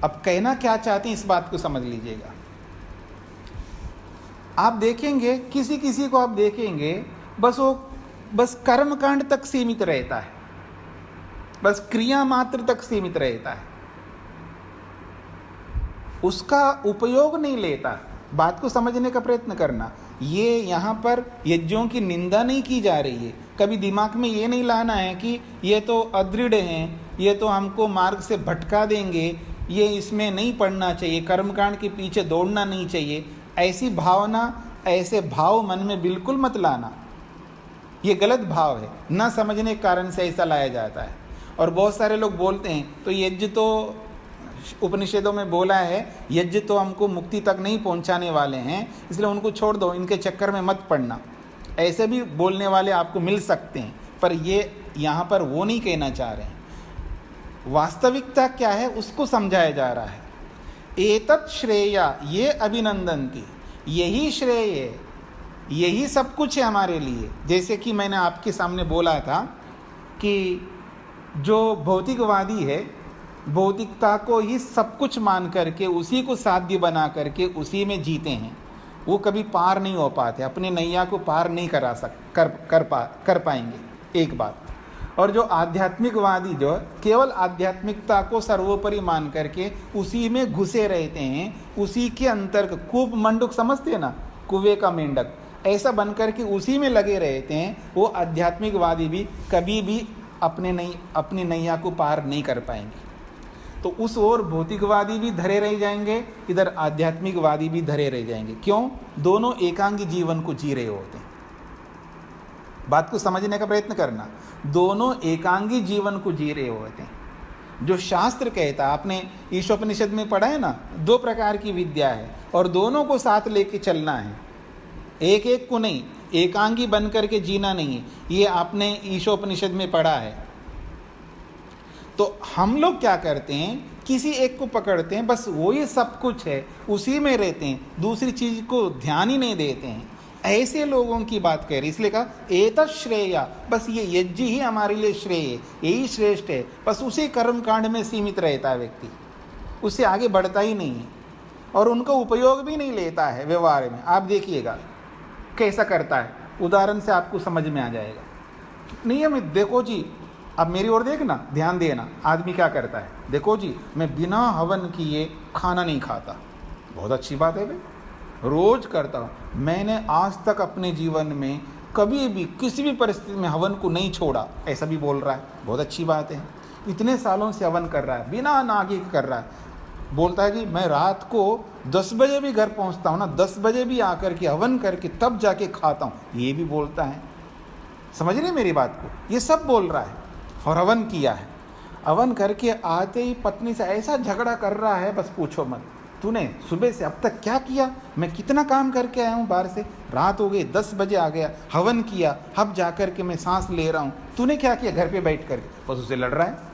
अब कहना क्या चाहते हैं, इस बात को समझ लीजिएगा। आप देखेंगे किसी किसी को, आप देखेंगे बस कर्मकांड तक सीमित रहता है, बस क्रिया मात्र तक सीमित रहता है, उसका उपयोग नहीं लेता। बात को समझने का प्रयत्न करना। ये यहाँ पर यज्ञों की निंदा नहीं की जा रही है। कभी दिमाग में ये नहीं लाना है कि ये तो अदृढ़ हैं, ये तो हमको मार्ग से भटका देंगे, ये इसमें नहीं पड़ना चाहिए, कर्मकांड के पीछे दौड़ना नहीं चाहिए। ऐसी भावना, ऐसे भाव मन में बिल्कुल मत लाना। ये गलत भाव है, न समझने के कारण से ऐसा लाया जाता है। और बहुत सारे लोग बोलते हैं तो यज्ञ तो उपनिषदों में बोला है, यज्ञ तो हमको मुक्ति तक नहीं पहुंचाने वाले हैं, इसलिए उनको छोड़ दो, इनके चक्कर में मत पड़ना। ऐसे भी बोलने वाले आपको मिल सकते हैं, पर ये यहाँ पर वो नहीं कहना चाह रहे हैं। वास्तविकता क्या है उसको समझाया जा रहा है। एतत् श्रेया ये अभिनंदन्ति, यही श्रेय है, यही सब कुछ है हमारे लिए। जैसे कि मैंने आपके सामने बोला था कि जो भौतिकवादी है, भौतिकता को ही सब कुछ मान करके, उसी को साध्य बना करके उसी में जीते हैं, वो कभी पार नहीं हो पाते, अपने नैया को पार नहीं कर पाएंगे। एक बात। और जो आध्यात्मिकवादी जो केवल आध्यात्मिकता को सर्वोपरि मान करके उसी में घुसे रहते हैं, उसी के अंतर कूप मंडूक समझते हैं ना, कुएं का मेंढक, ऐसा बन करके उसी में लगे रहते हैं, वो आध्यात्मिकवादी भी कभी भी अपने नैया को पार नहीं कर पाएंगे। तो उस ओर भौतिकवादी भी धरे रह जाएंगे, इधर आध्यात्मिकवादी भी धरे रह जाएंगे। क्यों? दोनों एकांगी जीवन को जी रहे होते हैं। बात को समझने का प्रयत्न करना। दोनों एकांगी जीवन को जी रहे होते हैं। जो शास्त्र कहता, आपने ईशोपनिषद में पढ़ा है ना, 2 प्रकार की विद्या है और दोनों को साथ लेके चलना है, एक एक को नहीं, एकांगी बन करके जीना नहीं है। ये आपने ईशोपनिषद में पढ़ा है। तो हम लोग क्या करते हैं, किसी एक को पकड़ते हैं, बस वो ही सब कुछ है, उसी में रहते हैं, दूसरी चीज को ध्यान ही नहीं देते हैं। ऐसे लोगों की बात कह रही, इसलिए कहा एतत् श्रेया, बस ये यज्ञ ही हमारे लिए श्रेय है, यही श्रेष्ठ है, बस उसी कर्म कांड में सीमित रहता है व्यक्ति, उससे आगे बढ़ता ही नहीं है और उनका उपयोग भी नहीं लेता है व्यवहार में। आप देखिएगा कैसा करता है, उदाहरण से आपको समझ में आ जाएगा। नियमित देखो जी, अब मेरी ओर देखना, ध्यान देना, आदमी क्या करता है। देखो जी, मैं बिना हवन किए खाना नहीं खाता, बहुत अच्छी बात है भाई, रोज करता हूँ, मैंने आज तक अपने जीवन में कभी भी किसी भी परिस्थिति में हवन को नहीं छोड़ा, ऐसा भी बोल रहा है, बहुत अच्छी बात है। इतने सालों से हवन कर रहा है, बिना नागे कर रहा है, बोलता है कि मैं रात को 10 बजे भी घर पहुँचता हूँ ना, 10 बजे भी आकर के हवन करके तब जाके खाता हूँ, ये भी बोलता है। समझ रहे मेरी बात को, ये सब बोल रहा है और हवन किया है। हवन करके आते ही पत्नी से ऐसा झगड़ा कर रहा है, बस पूछो मत, तूने सुबह से अब तक क्या किया, मैं कितना काम करके आया हूँ बाहर से, रात हो गई, 10 बजे आ गया, हवन किया, अब जा कर के मैं सांस ले रहा हूँ, तूने क्या किया घर पे बैठ कर, बस उससे लड़ रहा है।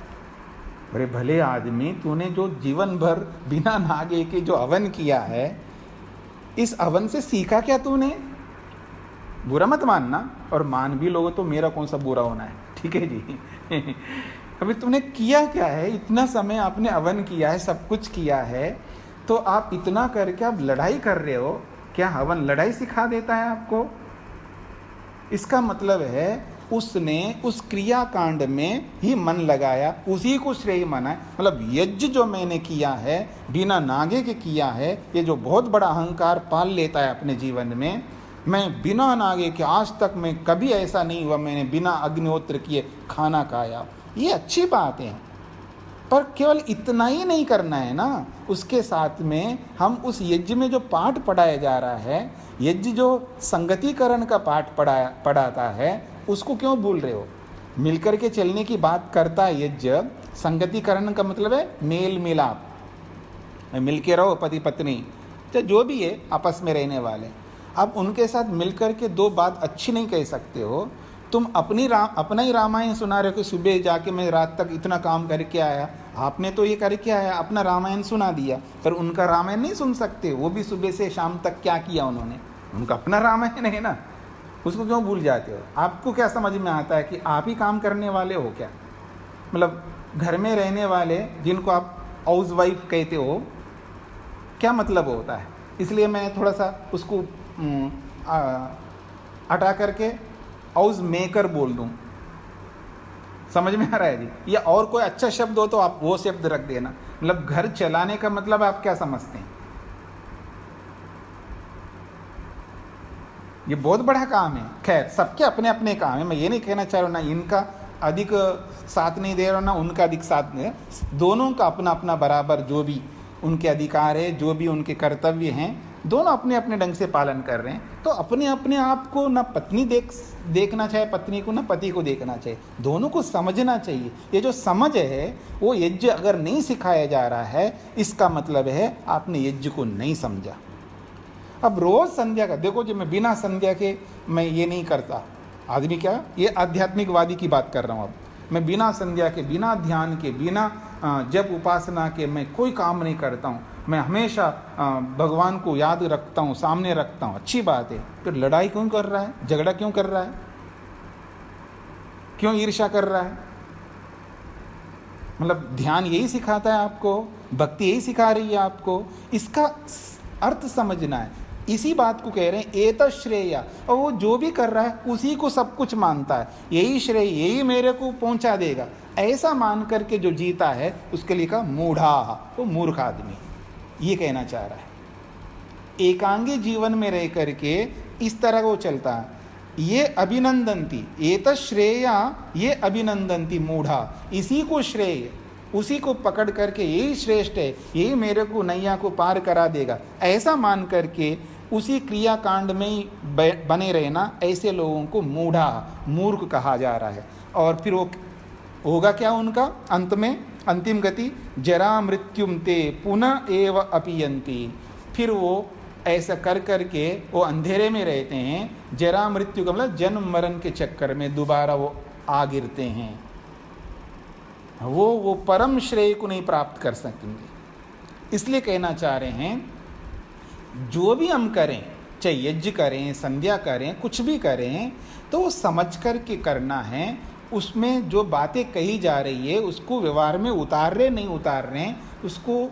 अरे भले आदमी, तूने जो जीवन भर बिना नागे के जो हवन किया है, इस हवन से सीखा क्या तूने? बुरा मत मानना, और मान भी लोगों तो मेरा कौन सा बुरा होना है, ठीक है जी। अभी तुमने किया क्या है, इतना समय आपने हवन किया है, सब कुछ किया है, तो आप इतना करके आप लड़ाई कर रहे हो, क्या हवन लड़ाई सिखा देता है आपको? इसका मतलब है उसने उस क्रिया कांड में ही मन लगाया, उसी को श्रेय माना है। मतलब यज्ञ जो मैंने किया है, बिना नागे के किया है, ये जो बहुत बड़ा अहंकार पाल लेता है अपने जीवन में, मैं बिना नागे के आज तक मैं कभी ऐसा नहीं हुआ मैंने बिना अग्निहोत्र किए खाना खाया, ये अच्छी बात है, पर केवल इतना ही नहीं करना है ना, उसके साथ में हम उस यज्ञ में जो पाठ पढ़ाया जा रहा है, यज्ञ जो संगतिकरण का पाठ पढ़ाता है, उसको क्यों भूल रहे हो? मिलकर के चलने की बात करता है यज्ञ, संगतिकरण का मतलब है मेल मिलाप, मिलके रहो पति पत्नी, चाहे जो भी है आपस में रहने वाले, अब उनके साथ मिलकर के 2 बात अच्छी नहीं कह सकते हो। तुम अपना ही रामायण सुना रहे हो कि सुबह जाके मैं रात तक इतना काम करके आया, आपने तो ये करके आया, अपना रामायण सुना दिया, पर उनका रामायण नहीं सुन सकते, वो भी सुबह से शाम तक क्या किया उन्होंने, उनका अपना रामायण है ना, उसको क्यों भूल जाते हो? आपको क्या समझ में आता है कि आप ही काम करने वाले हो क्या? मतलब घर में रहने वाले जिनको आप हाउस वाइफ कहते हो, क्या मतलब होता है? इसलिए मैं थोड़ा सा उसको हटा करके हाउस मेकर बोल दूं, समझ में आ रहा है जी? या और कोई अच्छा शब्द हो तो आप वो शब्द रख देना। मतलब घर चलाने का मतलब आप क्या समझते हैं? ये बहुत बड़ा काम है। खैर, सबके अपने अपने काम है, मैं ये नहीं कहना चाह रहा ना इनका अधिक साथ नहीं दे रहा ना उनका अधिक साथ नहीं, दोनों का अपना अपना बराबर जो भी उनके अधिकार है, जो भी उनके कर्तव्य हैं, दोनों अपने अपने ढंग से पालन कर रहे हैं। तो अपने अपने आप को ना पत्नी देखना चाहिए पत्नी को, ना पति को देखना चाहिए, दोनों को समझना चाहिए। ये जो समझ है वो यज्ञ अगर नहीं सिखाया जा रहा है, इसका मतलब है आपने यज्ञ को नहीं समझा। अब रोज संध्या का देखो जी, मैं बिना संध्या के मैं ये नहीं करता। आदमी क्या, ये आध्यात्मिकवादी की बात कर रहा हूँ। अब मैं बिना संध्या के, बिना ध्यान के, बिना जप उपासना के मैं कोई काम नहीं करता हूँ, मैं हमेशा भगवान को याद रखता हूँ, सामने रखता हूँ, अच्छी बात है। फिर लड़ाई क्यों कर रहा है, झगड़ा क्यों कर रहा है, क्यों ईर्ष्या कर रहा है? मतलब ध्यान यही सिखाता है आपको, भक्ति यही सिखा रही है आपको, इसका अर्थ समझना है। इसी बात को कह रहे हैं एतत् श्रेया, और वो जो भी कर रहा है उसी को सब कुछ मानता है, यही श्रेय, यही मेरे को पहुंचा देगा, ऐसा मान करके जो जीता है उसके लिए कहा मूढ़ा, वो मूर्ख आदमी, ये कहना चाह रहा है। एकांगी जीवन में रह करके इस तरह वो चलता है। ये अभिनंदंती एतत् श्रेया, ये अभिनंदंती मूढ़ा, इसी को श्रेय, उसी को पकड़ करके यही श्रेष्ठ है, यही मेरे को नैया को पार करा देगा, ऐसा मान करके उसी क्रिया कांड में ही बने रहना, ऐसे लोगों को मूढ़ा, मूर्ख कहा जा रहा है। और फिर वो होगा क्या उनका अंत में? अंतिम गति जरा मृत्युम ते पुनः एव अपीयन्ति। फिर वो ऐसा कर करके वो अंधेरे में रहते हैं, जरा मृत्यु का मतलब जन्म मरण के चक्कर में दोबारा वो आ गिरते हैं। वो परम श्रेय को नहीं प्राप्त कर सकेंगे। इसलिए कहना चाह रहे हैं जो भी हम करें, चाहे यज्ञ करें, संध्या करें, कुछ भी करें, तो वो समझ कर के करना है। उसमें जो बातें कही जा रही है उसको व्यवहार में उतार रहे नहीं उतार रहे, उसको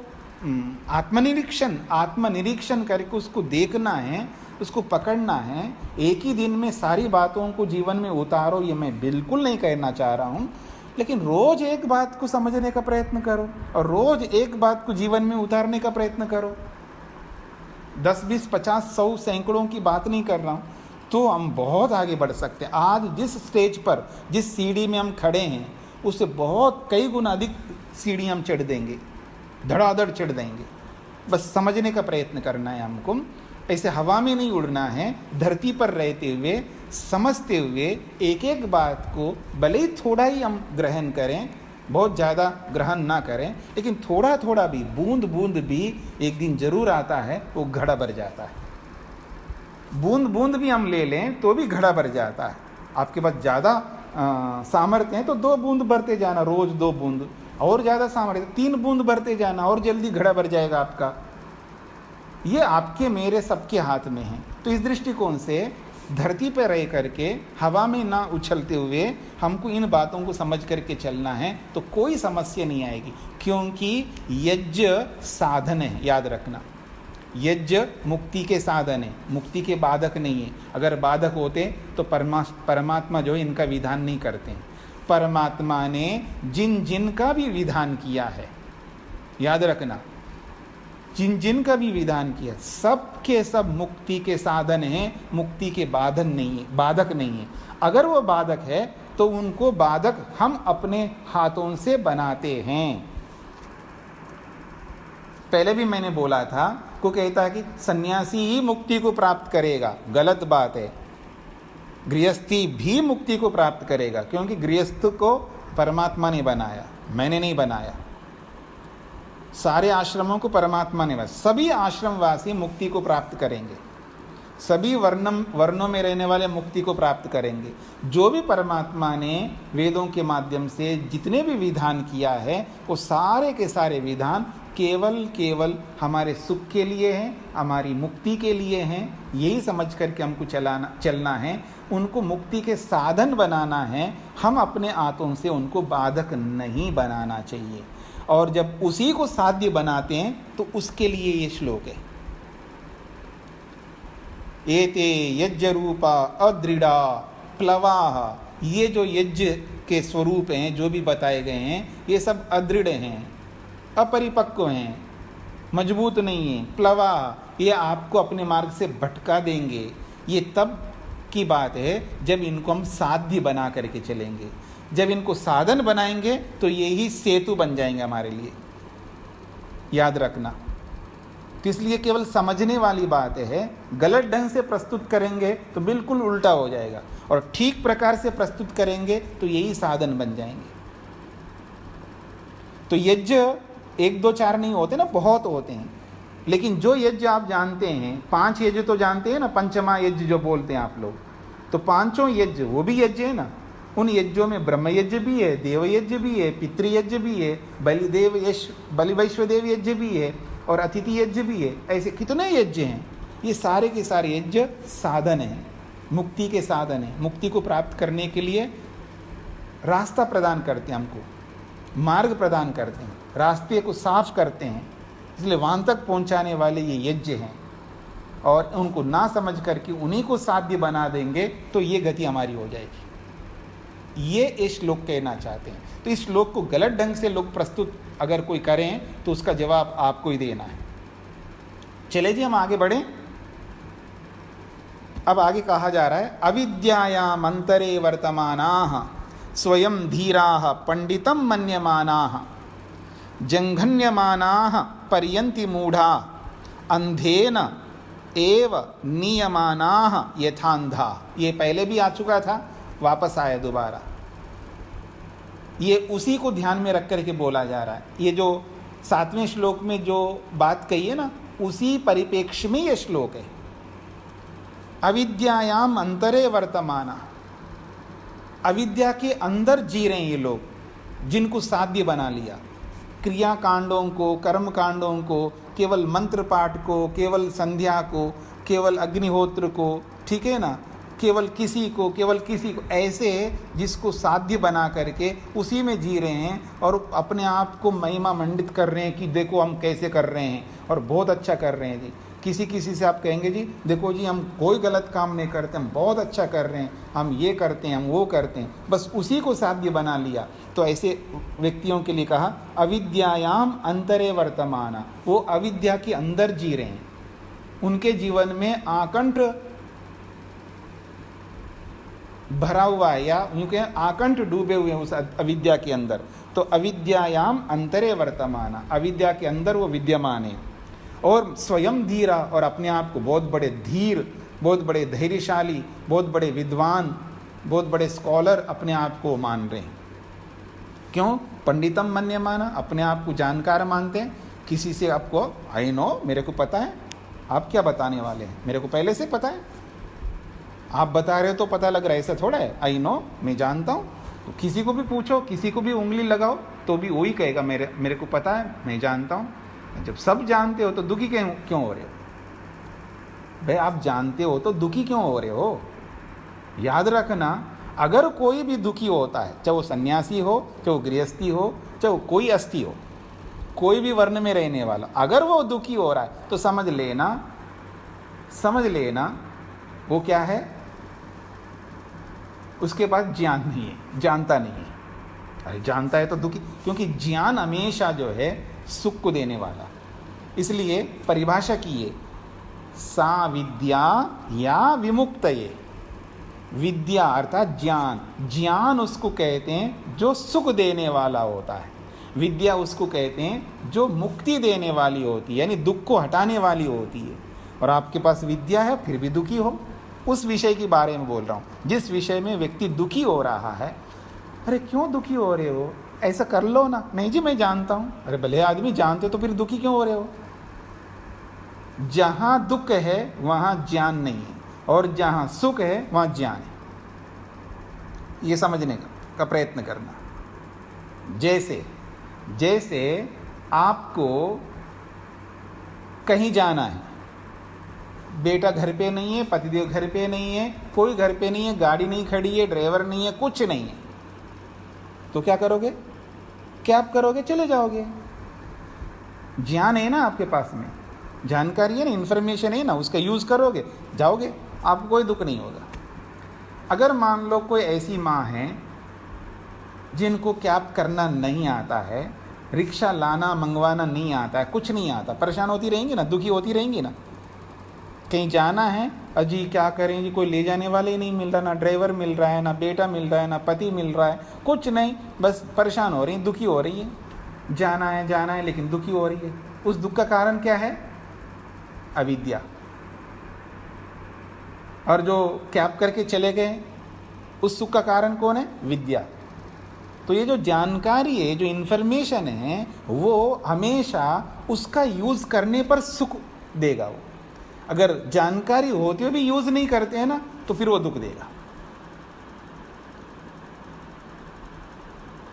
आत्मनिरीक्षण करके उसको देखना है, उसको पकड़ना है। एक ही दिन में सारी बातों को जीवन में उतारो, ये मैं बिल्कुल नहीं कहना चाह रहा हूँ, लेकिन रोज एक बात को समझने का प्रयत्न करो और रोज एक बात को जीवन में उतारने का प्रयत्न करो। 10, 20, 50, 100, सैकड़ों की बात नहीं कर रहा हूँ, तो हम बहुत आगे बढ़ सकते हैं। आज जिस स्टेज पर, जिस सीढ़ी में हम खड़े हैं, उससे बहुत कई गुना अधिक सीढ़ी हम चढ़ देंगे, धड़ाधड़ चढ़ देंगे। बस समझने का प्रयत्न करना है हमको। ऐसे हवा में नहीं उड़ना है, धरती पर रहते हुए समझते हुए एक एक बात को भले ही थोड़ा ही हम ग्रहण करें, बहुत ज़्यादा ग्रहण ना करें, लेकिन थोड़ा थोड़ा भी, बूंद बूंद भी एक दिन जरूर आता है, वो घड़ा भर जाता है। बूंद बूंद भी हम ले लें तो भी घड़ा भर जाता है। आपके पास ज़्यादा सामर्थ्य है तो 2 बूंद भरते जाना, रोज 2 बूंद, और ज़्यादा सामर्थ्य 3 बूंद भरते जाना, और जल्दी घड़ा भर जाएगा आपका। ये आपके मेरे सबके हाथ में है। तो इस दृष्टिकोण से धरती पर रह करके हवा में ना उछलते हुए हमको इन बातों को समझ करके चलना है, तो कोई समस्या नहीं आएगी। क्योंकि यज्ञ साधन है, याद रखना। यज्ञ मुक्ति के साधन है, मुक्ति के बाधक नहीं है। अगर बाधक होते तो परमात्मा जो है इनका विधान नहीं करते हैं। परमात्मा ने जिन जिन का भी विधान किया है, याद रखना, जिन जिन का भी विधान किया, सब के सब मुक्ति के साधन हैं, मुक्ति के बाधन नहीं है, बाधक नहीं है। अगर वो बाधक है तो उनको बाधक हम अपने हाथों से बनाते हैं। पहले भी मैंने बोला था, को कहता है कि सन्यासी ही मुक्ति को प्राप्त करेगा, गलत बात है। गृहस्थी भी मुक्ति को प्राप्त करेगा, क्योंकि गृहस्थ को परमात्मा ने बनाया, मैंने नहीं बनाया। सारे आश्रमों को परमात्मा ने बनाया। सभी आश्रमवासी मुक्ति को प्राप्त करेंगे, सभी वर्णों में रहने वाले मुक्ति को प्राप्त करेंगे। जो भी परमात्मा ने वेदों के माध्यम से जितने भी विधान किया है, वो सारे के सारे विधान केवल हमारे सुख के लिए हैं, हमारी मुक्ति के लिए हैं। यही समझ करके हमको चलना है। उनको मुक्ति के साधन बनाना है, हम अपने हाथों से उनको बाधक नहीं बनाना चाहिए। और जब उसी को साध्य बनाते हैं तो उसके लिए ये श्लोक है, एते यज्ञ रूपा अदृढ़ा प्लवाह। ये जो यज्ञ के स्वरूप हैं, जो भी बताए गए हैं, ये सब अदृढ़ हैं, अपरिपक्व हैं, मजबूत नहीं हैं। प्लवाह, ये आपको अपने मार्ग से भटका देंगे। ये तब की बात है जब इनको हम साध्य बना करके चलेंगे। जब इनको साधन बनाएंगे तो यही सेतु बन जाएंगे हमारे लिए, याद रखना। तो इसलिए केवल समझने वाली बात है। गलत ढंग से प्रस्तुत करेंगे तो बिल्कुल उल्टा हो जाएगा, और ठीक प्रकार से प्रस्तुत करेंगे तो यही साधन बन जाएंगे। तो यज्ञ 1, 2, 4 नहीं होते ना, बहुत होते हैं। लेकिन जो यज्ञ आप जानते हैं, 5 यज्ञ तो जानते हैं ना, पंचमा यज्ञ जो बोलते हैं आप लोग, तो 5 यज्ञ वो भी यज्ञ है ना। उन यज्ञों में ब्रह्म यज्ञ भी है, देव यज्ञ भी है, पितृयज्ञ भी है, बलि वैश्वदेव यज्ञ भी है, और अतिथि यज्ञ भी है। ऐसे कितने यज्ञ हैं। ये सारे के सारे यज्ञ साधन हैं, मुक्ति के साधन हैं। मुक्ति को प्राप्त करने के लिए रास्ता प्रदान करते हैं, हमको मार्ग प्रदान करते हैं, रास्ते को साफ करते हैं। इसलिए वहाँ तक पहुँचाने वाले ये यज्ञ हैं, और उनको ना समझ करके उन्हीं को साध्य बना देंगे तो ये गति हमारी हो जाएगी। ये श्लोक कहना चाहते हैं। तो इस श्लोक को गलत ढंग से लोग प्रस्तुत अगर कोई करें तो उसका जवाब आपको ही देना है। चले जी, हम आगे बढ़ें। अब आगे कहा जा रहा है, अविद्यायाम अंतरे वर्तमानाः स्वयं धीराः पंडितम मन्यमानाः जंघन्यमानाः पर्यन्ति मूढ़ा अंधेन एव नियमानाः यथांधा। ये पहले भी आ चुका था, वापस आया दोबारा। ये उसी को ध्यान में रख करके बोला जा रहा है। ये जो 7वें श्लोक में जो बात कही है ना, उसी परिप्रेक्ष्य में ये श्लोक है। अविद्यायाम अंतरे वर्तमाना, अविद्या के अंदर जी रहे हैं ये लोग, जिनको साध्य बना लिया। क्रिया कांडों को, कर्म कांडों को, केवल मंत्र पाठ को, केवल संध्या को, केवल अग्निहोत्र को, ठीक है ना, केवल किसी को ऐसे जिसको साध्य बना करके उसी में जी रहे हैं और अपने आप को महिमा मंडित कर रहे हैं कि देखो हम कैसे कर रहे हैं और बहुत अच्छा कर रहे हैं जी। किसी से आप कहेंगे जी देखो जी हम कोई गलत काम नहीं करते, हम बहुत अच्छा कर रहे हैं, हम ये करते हैं, हम वो करते हैं, बस उसी को साध्य बना लिया। तो ऐसे व्यक्तियों के लिए कहा अविद्यायाम अंतरे वर्तमाना, वो अविद्या के अंदर जी रहे हैं, उनके जीवन में आकंठ भरा हुआ है या उनके आकंठ डूबे हुए हैं उस अविद्या के अंदर। तो अविद्यायाम अंतरे वर्तमाना, अविद्या के अंदर वो विद्यमान है। और स्वयं धीरा, और अपने आप को बहुत बड़े धीर, बहुत बड़े धैर्यशाली, बहुत बड़े विद्वान, बहुत बड़े स्कॉलर अपने आप को मान रहे हैं। क्यों? पंडितम मन्यमाना, अपने आप को जानकार मानते हैं। किसी से आपको आई नो, मेरे को पता है, आप क्या बताने वाले हैं, मेरे को पहले से पता है, आप बता रहे हो तो पता लग रहा है, ऐसा थोड़ा है। आई नो, मैं जानता हूँ। तो किसी को भी पूछो, किसी को भी उंगली लगाओ तो भी वही कहेगा मेरे को पता है, मैं जानता हूँ। जब सब जानते हो तो दुखी क्यों हो रहे हो भाई? आप जानते हो तो दुखी क्यों हो रहे हो? याद रखना, अगर कोई भी दुखी होता है, चाहे वो सन्यासी हो, चाहे वो गृहस्थी हो, चाहे वो कोई अस्थि हो, कोई भी वर्ण में रहने वाला, अगर वो दुखी हो रहा है तो समझ लेना वो क्या है, उसके पास ज्ञान नहीं है, जानता नहीं है। अरे जानता है तो दुखी, क्योंकि ज्ञान हमेशा जो है सुख को देने वाला। इसलिए परिभाषा कीजिए, सा विद्या या विमुक्तये। विद्या अर्थात ज्ञान, ज्ञान उसको कहते हैं जो सुख देने वाला होता है, विद्या उसको कहते हैं जो मुक्ति देने वाली होती है, यानी दुख को हटाने वाली होती है। और आपके पास विद्या है फिर भी दुखी हो, उस विषय के बारे में बोल रहा हूँ, जिस विषय में व्यक्ति दुखी हो रहा है। अरे क्यों दुखी हो रहे हो, ऐसा कर लो ना। नहीं जी मैं जानता हूँ। अरे भले आदमी जानते तो फिर दुखी क्यों हो रहे हो? जहाँ दुख है वहाँ ज्ञान नहीं है, और जहाँ सुख है वहाँ ज्ञान है। ये समझने का प्रयत्न करना। जैसे आपको कहीं जाना है, बेटा घर पे नहीं है, पतिदेव घर पे नहीं है, कोई घर पे नहीं है, गाड़ी नहीं खड़ी है, ड्राइवर नहीं है, कुछ नहीं है, तो क्या करोगे? कैब करोगे, चले जाओगे। ज्ञान है ना आपके पास में, जानकारी है ना, इन्फॉर्मेशन है ना, उसका यूज़ करोगे, जाओगे, आपको कोई दुख नहीं होगा। अगर मान लो कोई ऐसी माँ है जिनको कैब करना नहीं आता है, रिक्शा लाना मंगवाना नहीं आता है, कुछ नहीं आता, परेशान होती रहेंगी ना, दुखी होती रहेंगी ना। कहीं जाना है, अजी क्या करें जी, कोई ले जाने वाले ही नहीं मिल रहा, ना ड्राइवर मिल रहा है, ना बेटा मिल रहा है, ना पति मिल रहा है, कुछ नहीं, बस परेशान हो रही है, दुखी हो रही है। जाना है लेकिन दुखी हो रही है। उस दुख का कारण क्या है? अविद्या। और जो कैब करके चले गए, उस सुख का कारण कौन है? विद्या। तो ये जो जानकारी है, जो इन्फॉर्मेशन है, वो हमेशा उसका यूज़ करने पर सुख देगा। वो अगर जानकारी होते हुए भी यूज़ नहीं करते हैं ना, तो फिर वो दुख देगा।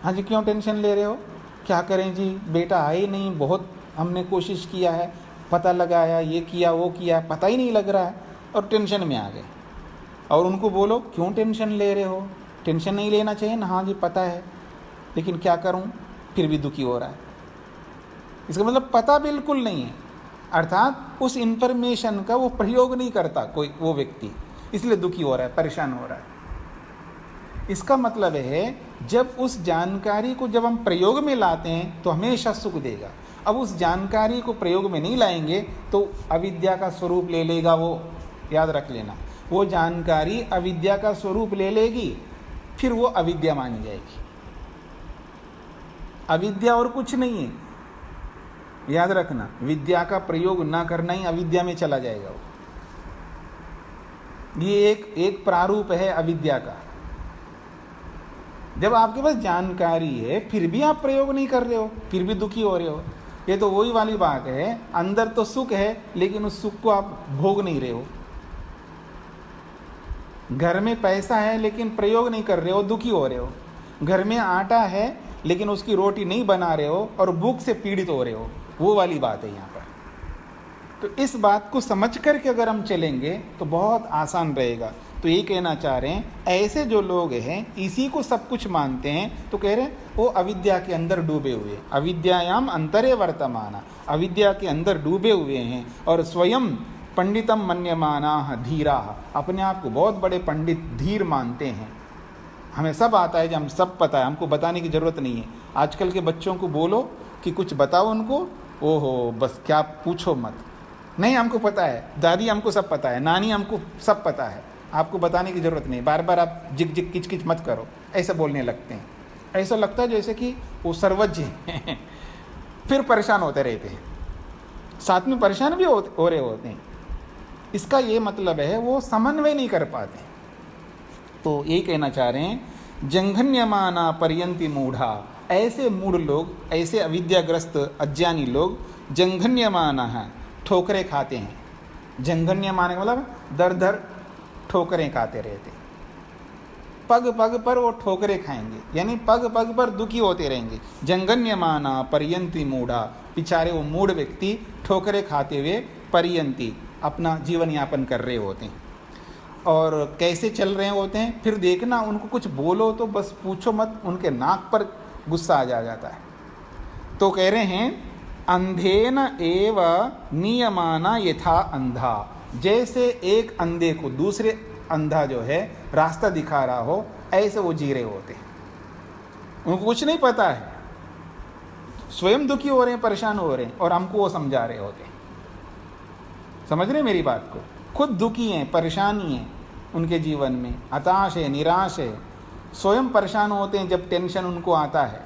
हाँ जी, क्यों टेंशन ले रहे हो? क्या करें जी, बेटा आए नहीं, बहुत हमने कोशिश किया है, पता लगाया, ये किया वो किया, पता ही नहीं लग रहा है, और टेंशन में आ गए। और उनको बोलो क्यों टेंशन ले रहे हो, टेंशन नहीं लेना चाहिए ना। हाँ जी पता है, लेकिन क्या करूं, फिर भी दुखी हो रहा है। इसका मतलब पता बिल्कुल नहीं है, अर्थात उस इंफॉर्मेशन का वो प्रयोग नहीं करता कोई वो व्यक्ति, इसलिए दुखी हो रहा है, परेशान हो रहा है। इसका मतलब है जब उस जानकारी को जब हम प्रयोग में लाते हैं तो हमेशा सुख देगा। अब उस जानकारी को प्रयोग में नहीं लाएंगे तो अविद्या का स्वरूप ले लेगा वो, याद रख लेना। वो जानकारी अविद्या का स्वरूप ले लेगी, फिर वो अविद्या मानी जाएगी। अविद्या और कुछ नहीं है, याद रखना। विद्या का प्रयोग ना करना ही अविद्या में चला जाएगा वो। ये एक प्रारूप है अविद्या का। जब आपके पास जानकारी है फिर भी आप प्रयोग नहीं कर रहे हो, फिर भी दुखी हो रहे हो। ये तो वही वाली बात है, अंदर तो सुख है लेकिन उस सुख को आप भोग नहीं रहे हो। घर में पैसा है लेकिन प्रयोग नहीं कर रहे हो, दुखी हो रहे हो। घर में आटा है लेकिन उसकी रोटी नहीं बना रहे हो और भूख से पीड़ित हो रहे हो, वो वाली बात है यहाँ पर। तो इस बात को समझ करके अगर हम चलेंगे तो बहुत आसान रहेगा। तो ये कहना चाह रहे हैं, ऐसे जो लोग हैं इसी को सब कुछ मानते हैं, तो कह रहे हैं वो अविद्या के अंदर डूबे हुए, अविद्यायाम अंतरे वर्तमाना, अविद्या के अंदर डूबे हुए हैं। और स्वयं पंडितम मन्यमाना धीरा, अपने आप को बहुत बड़े पंडित धीर मानते हैं। हमें सब आता है, जब हम सब पता है, हमको बताने की ज़रूरत नहीं है। आजकल के बच्चों को बोलो कि कुछ बताओ उनको, ओहो बस क्या पूछो मत, नहीं हमको पता है, दादी हमको सब पता है, नानी हमको सब पता है, आपको बताने की ज़रूरत नहीं, बार बार आप जिक जिक किच किच मत करो, ऐसा बोलने लगते हैं। ऐसा लगता है जैसे कि वो सर्वज्ञ हैं। फिर परेशान होते रहते हैं, साथ में परेशान भी हो रहे होते हैं। इसका ये मतलब है वो समन्वय नहीं कर पाते। तो यही कहना चाह रहे हैं, जंघन्यमाना पर्यंति मूढ़ा, ऐसे मूढ़ लोग, ऐसे अविद्याग्रस्त अज्ञानी लोग जंघन्यमाना है, ठोकरें खाते हैं। जंघन्यमाना मतलब दर दर ठोकरें खाते रहते, पग पग पर वो ठोकरें खाएंगे, यानी पग पग पर दुखी होते रहेंगे। जंघन्यमाना पर्यंति मूढ़ा, बेचारे वो मूढ़ व्यक्ति ठोकरें खाते हुए पर्यंति अपना जीवन यापन कर रहे होते हैं। और कैसे चल रहे होते हैं, फिर देखना उनको कुछ बोलो तो बस पूछो मत, उनके नाक पर गुस्सा आ जाता है। तो कह रहे हैं, अंधेन एव नियमाना यथा अंधा, जैसे एक अंधे को दूसरे अंधा जो है रास्ता दिखा रहा हो, ऐसे वो जी रहे होते हैं। उनको कुछ नहीं पता है, स्वयं दुखी हो रहे हैं, परेशान हो रहे हैं, और हमको वो समझा रहे होते हैं। समझ रहे मेरी बात को? खुद दुखी हैं, परेशानी है उनके जीवन में, हताश है, निराश है, स्वयं परेशान होते हैं जब टेंशन उनको आता है,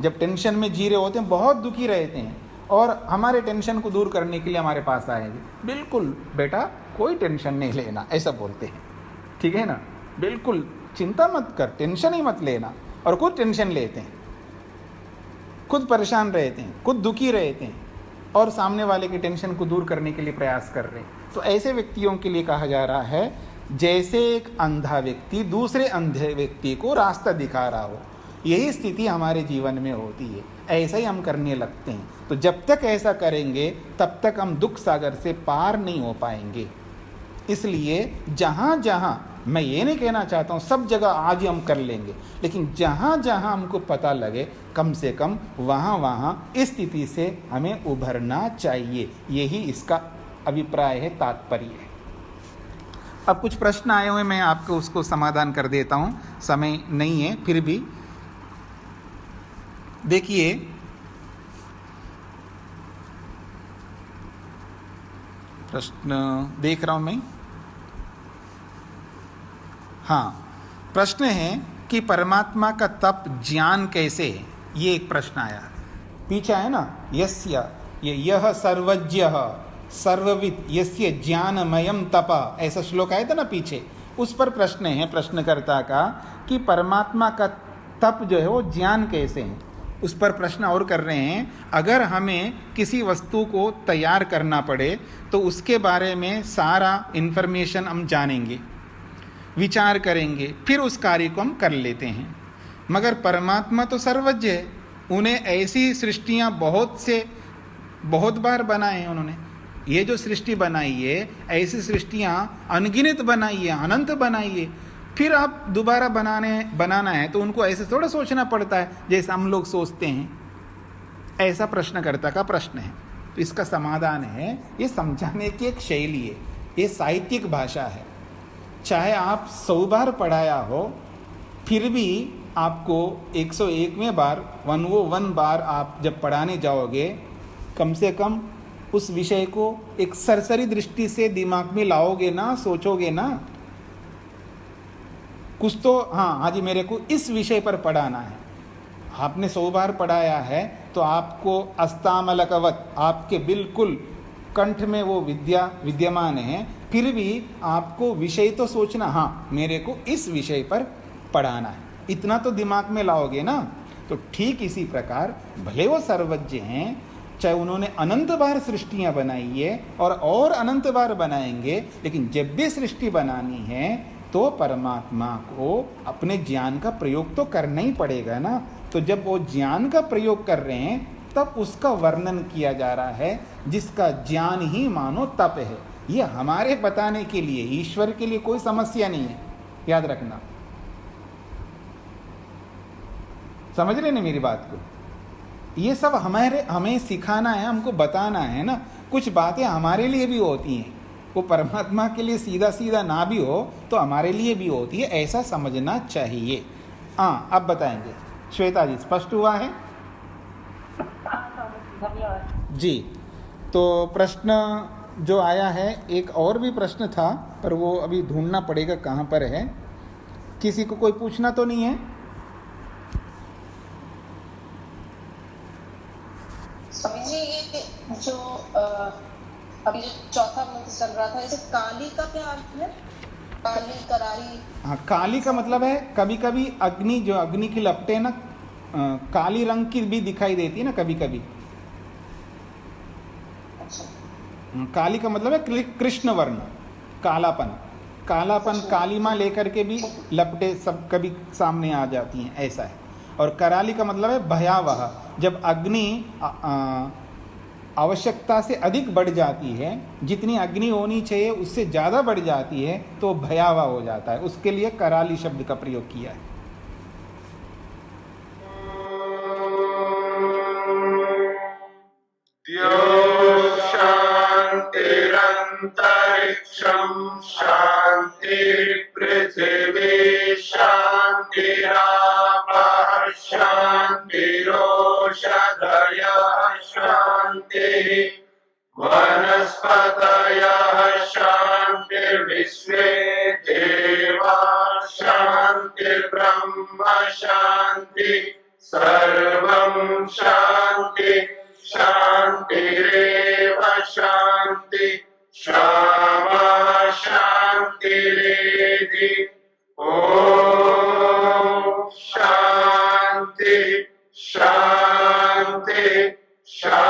जब टेंशन में जी रहे होते हैं, बहुत दुखी रहते हैं, और हमारे टेंशन को दूर करने के लिए हमारे पास आएंगे। बिल्कुल बेटा कोई टेंशन नहीं लेना, ऐसा बोलते हैं, ठीक है ना, बिल्कुल चिंता मत कर, टेंशन ही मत लेना, और खुद टेंशन लेते हैं, खुद परेशान रहते हैं, खुद दुखी रहते हैं, और सामने वाले की टेंशन को दूर करने के लिए प्रयास कर रहे हैं। तो ऐसे व्यक्तियों के लिए कहा जा रहा है, जैसे एक अंधा व्यक्ति दूसरे अंधे व्यक्ति को रास्ता दिखा रहा हो, यही स्थिति हमारे जीवन में होती है। ऐसा ही हम करने लगते हैं। तो जब तक ऐसा करेंगे तब तक हम दुख सागर से पार नहीं हो पाएंगे। इसलिए जहाँ जहाँ, मैं ये नहीं कहना चाहता हूँ सब जगह आज ही हम कर लेंगे, लेकिन जहाँ जहाँ हमको पता लगे कम से कम वहाँ वहाँ इस स्थिति से हमें उभरना चाहिए। यही इसका अभिप्राय है, तात्पर्य है। अब कुछ प्रश्न आए हुए, मैं आपको उसको समाधान कर देता हूँ, समय नहीं है फिर भी। देखिए, प्रश्न देख रहा हूँ मैं। हाँ, प्रश्न है कि परमात्मा का तप ज्ञान कैसे है, ये एक प्रश्न आया। पीछे है ना, यस्य, ये यह सर्वज्ञ सर्वविद यस्य ज्ञानमयम तप, ऐसा श्लोक आया था ना पीछे, उस पर प्रश्न है प्रश्नकर्ता का कि परमात्मा का तप जो है वो ज्ञान कैसे है। उस पर प्रश्न और कर रहे हैं, अगर हमें किसी वस्तु को तैयार करना पड़े तो उसके बारे में सारा इन्फॉर्मेशन हम जानेंगे, विचार करेंगे, फिर उस कार्य को हम कर लेते हैं। मगर परमात्मा तो सर्वज्ञ है, उन्हें ऐसी सृष्टियाँ बहुत बार बनाए हैं उन्होंने। ये जो सृष्टि बनाई है, ऐसी सृष्टियाँ अनगिनत बनाई है, अनंत बनाई है। फिर आप दोबारा बनाना है तो उनको ऐसे थोड़ा सोचना पड़ता है जैसे हम लोग सोचते हैं। ऐसा प्रश्नकर्ता का प्रश्न है। तो इसका समाधान है, ये समझाने की एक शैली है, ये साहित्यिक भाषा है। चाहे आप 100 बार पढ़ाया हो, फिर भी आपको 101वें बार 101 बार आप जब पढ़ाने जाओगे, कम से कम उस विषय को एक सरसरी दृष्टि से दिमाग में लाओगे ना, सोचोगे ना। कुछ तो हाँ जी, मेरे को इस विषय पर पढ़ाना है। आपने 100 बार पढ़ाया है तो आपको अस्तामलकवत, आपके बिल्कुल कंठ में वो विद्या विद्यमान है, फिर भी आपको विषय तो सोचना, हाँ मेरे को इस विषय पर पढ़ाना है। इतना तो दिमाग में लाओगे ना। तो ठीक इसी प्रकार भले वो सर्वज्ञ हैं, चाहे उन्होंने अनंत बार सृष्टियां बनाई है और अनंत बार बनाएंगे, लेकिन जब भी सृष्टि बनानी है तो परमात्मा को अपने ज्ञान का प्रयोग तो करना ही पड़ेगा ना। तो जब वो ज्ञान का प्रयोग कर रहे हैं तब उसका वर्णन किया जा रहा है, जिसका ज्ञान ही मानो तप है। ये हमारे बताने के लिए, ईश्वर के लिए कोई समस्या नहीं है, याद रखना। समझ रहे ना मेरी बात को? ये सब हमें सिखाना है, हमको बताना है ना। कुछ बातें हमारे लिए भी होती हैं, वो परमात्मा के लिए सीधा सीधा ना भी हो तो हमारे लिए भी होती है, ऐसा समझना चाहिए। हाँ, अब बताएंगे। श्वेता जी, स्पष्ट हुआ है? धन्यवाद जी। तो प्रश्न जो आया है, एक और भी प्रश्न था पर वो अभी ढूंढना पड़ेगा कहाँ पर है। किसी को कोई पूछना तो नहीं है? स्वामी जी, ये जो अभी जो चौथा मंत्र चल रहा था, इसे काली का क्या अर्थ है? काली, करारी। हाँ, काली का मतलब है कभी कभी अग्नि, जो अग्नि की लपटें ना काली रंग की भी दिखाई देती है ना कभी कभी। काली का मतलब है कृष्ण वर्ण, कालापन। कालापन, कालीमा लेकर के भी लपटें सब कभी सामने आ जाती हैं, ऐसा है। और कराली का मतलब है भयावह, जब अग्नि आवश्यकता से अधिक बढ़ जाती है, जितनी अग्नि होनी चाहिए उससे ज़्यादा बढ़ जाती है तो भयावह हो जाता है, उसके लिए कराली शब्द का प्रयोग किया है। शान्तिरन्तरिक्षं शान्ति पृथिवी शान्तिरापः शान्तिरोषधयः शान्तिः वनस्पतयः शान्तिर्विश्वे देवाः शान्तिर्ब्रह्म शान्ति सर्वं शान्ति शान्तिरेव शान्ति क्षमा शान्तिरेधि ॐ शान्ति शान्ति शान्ति।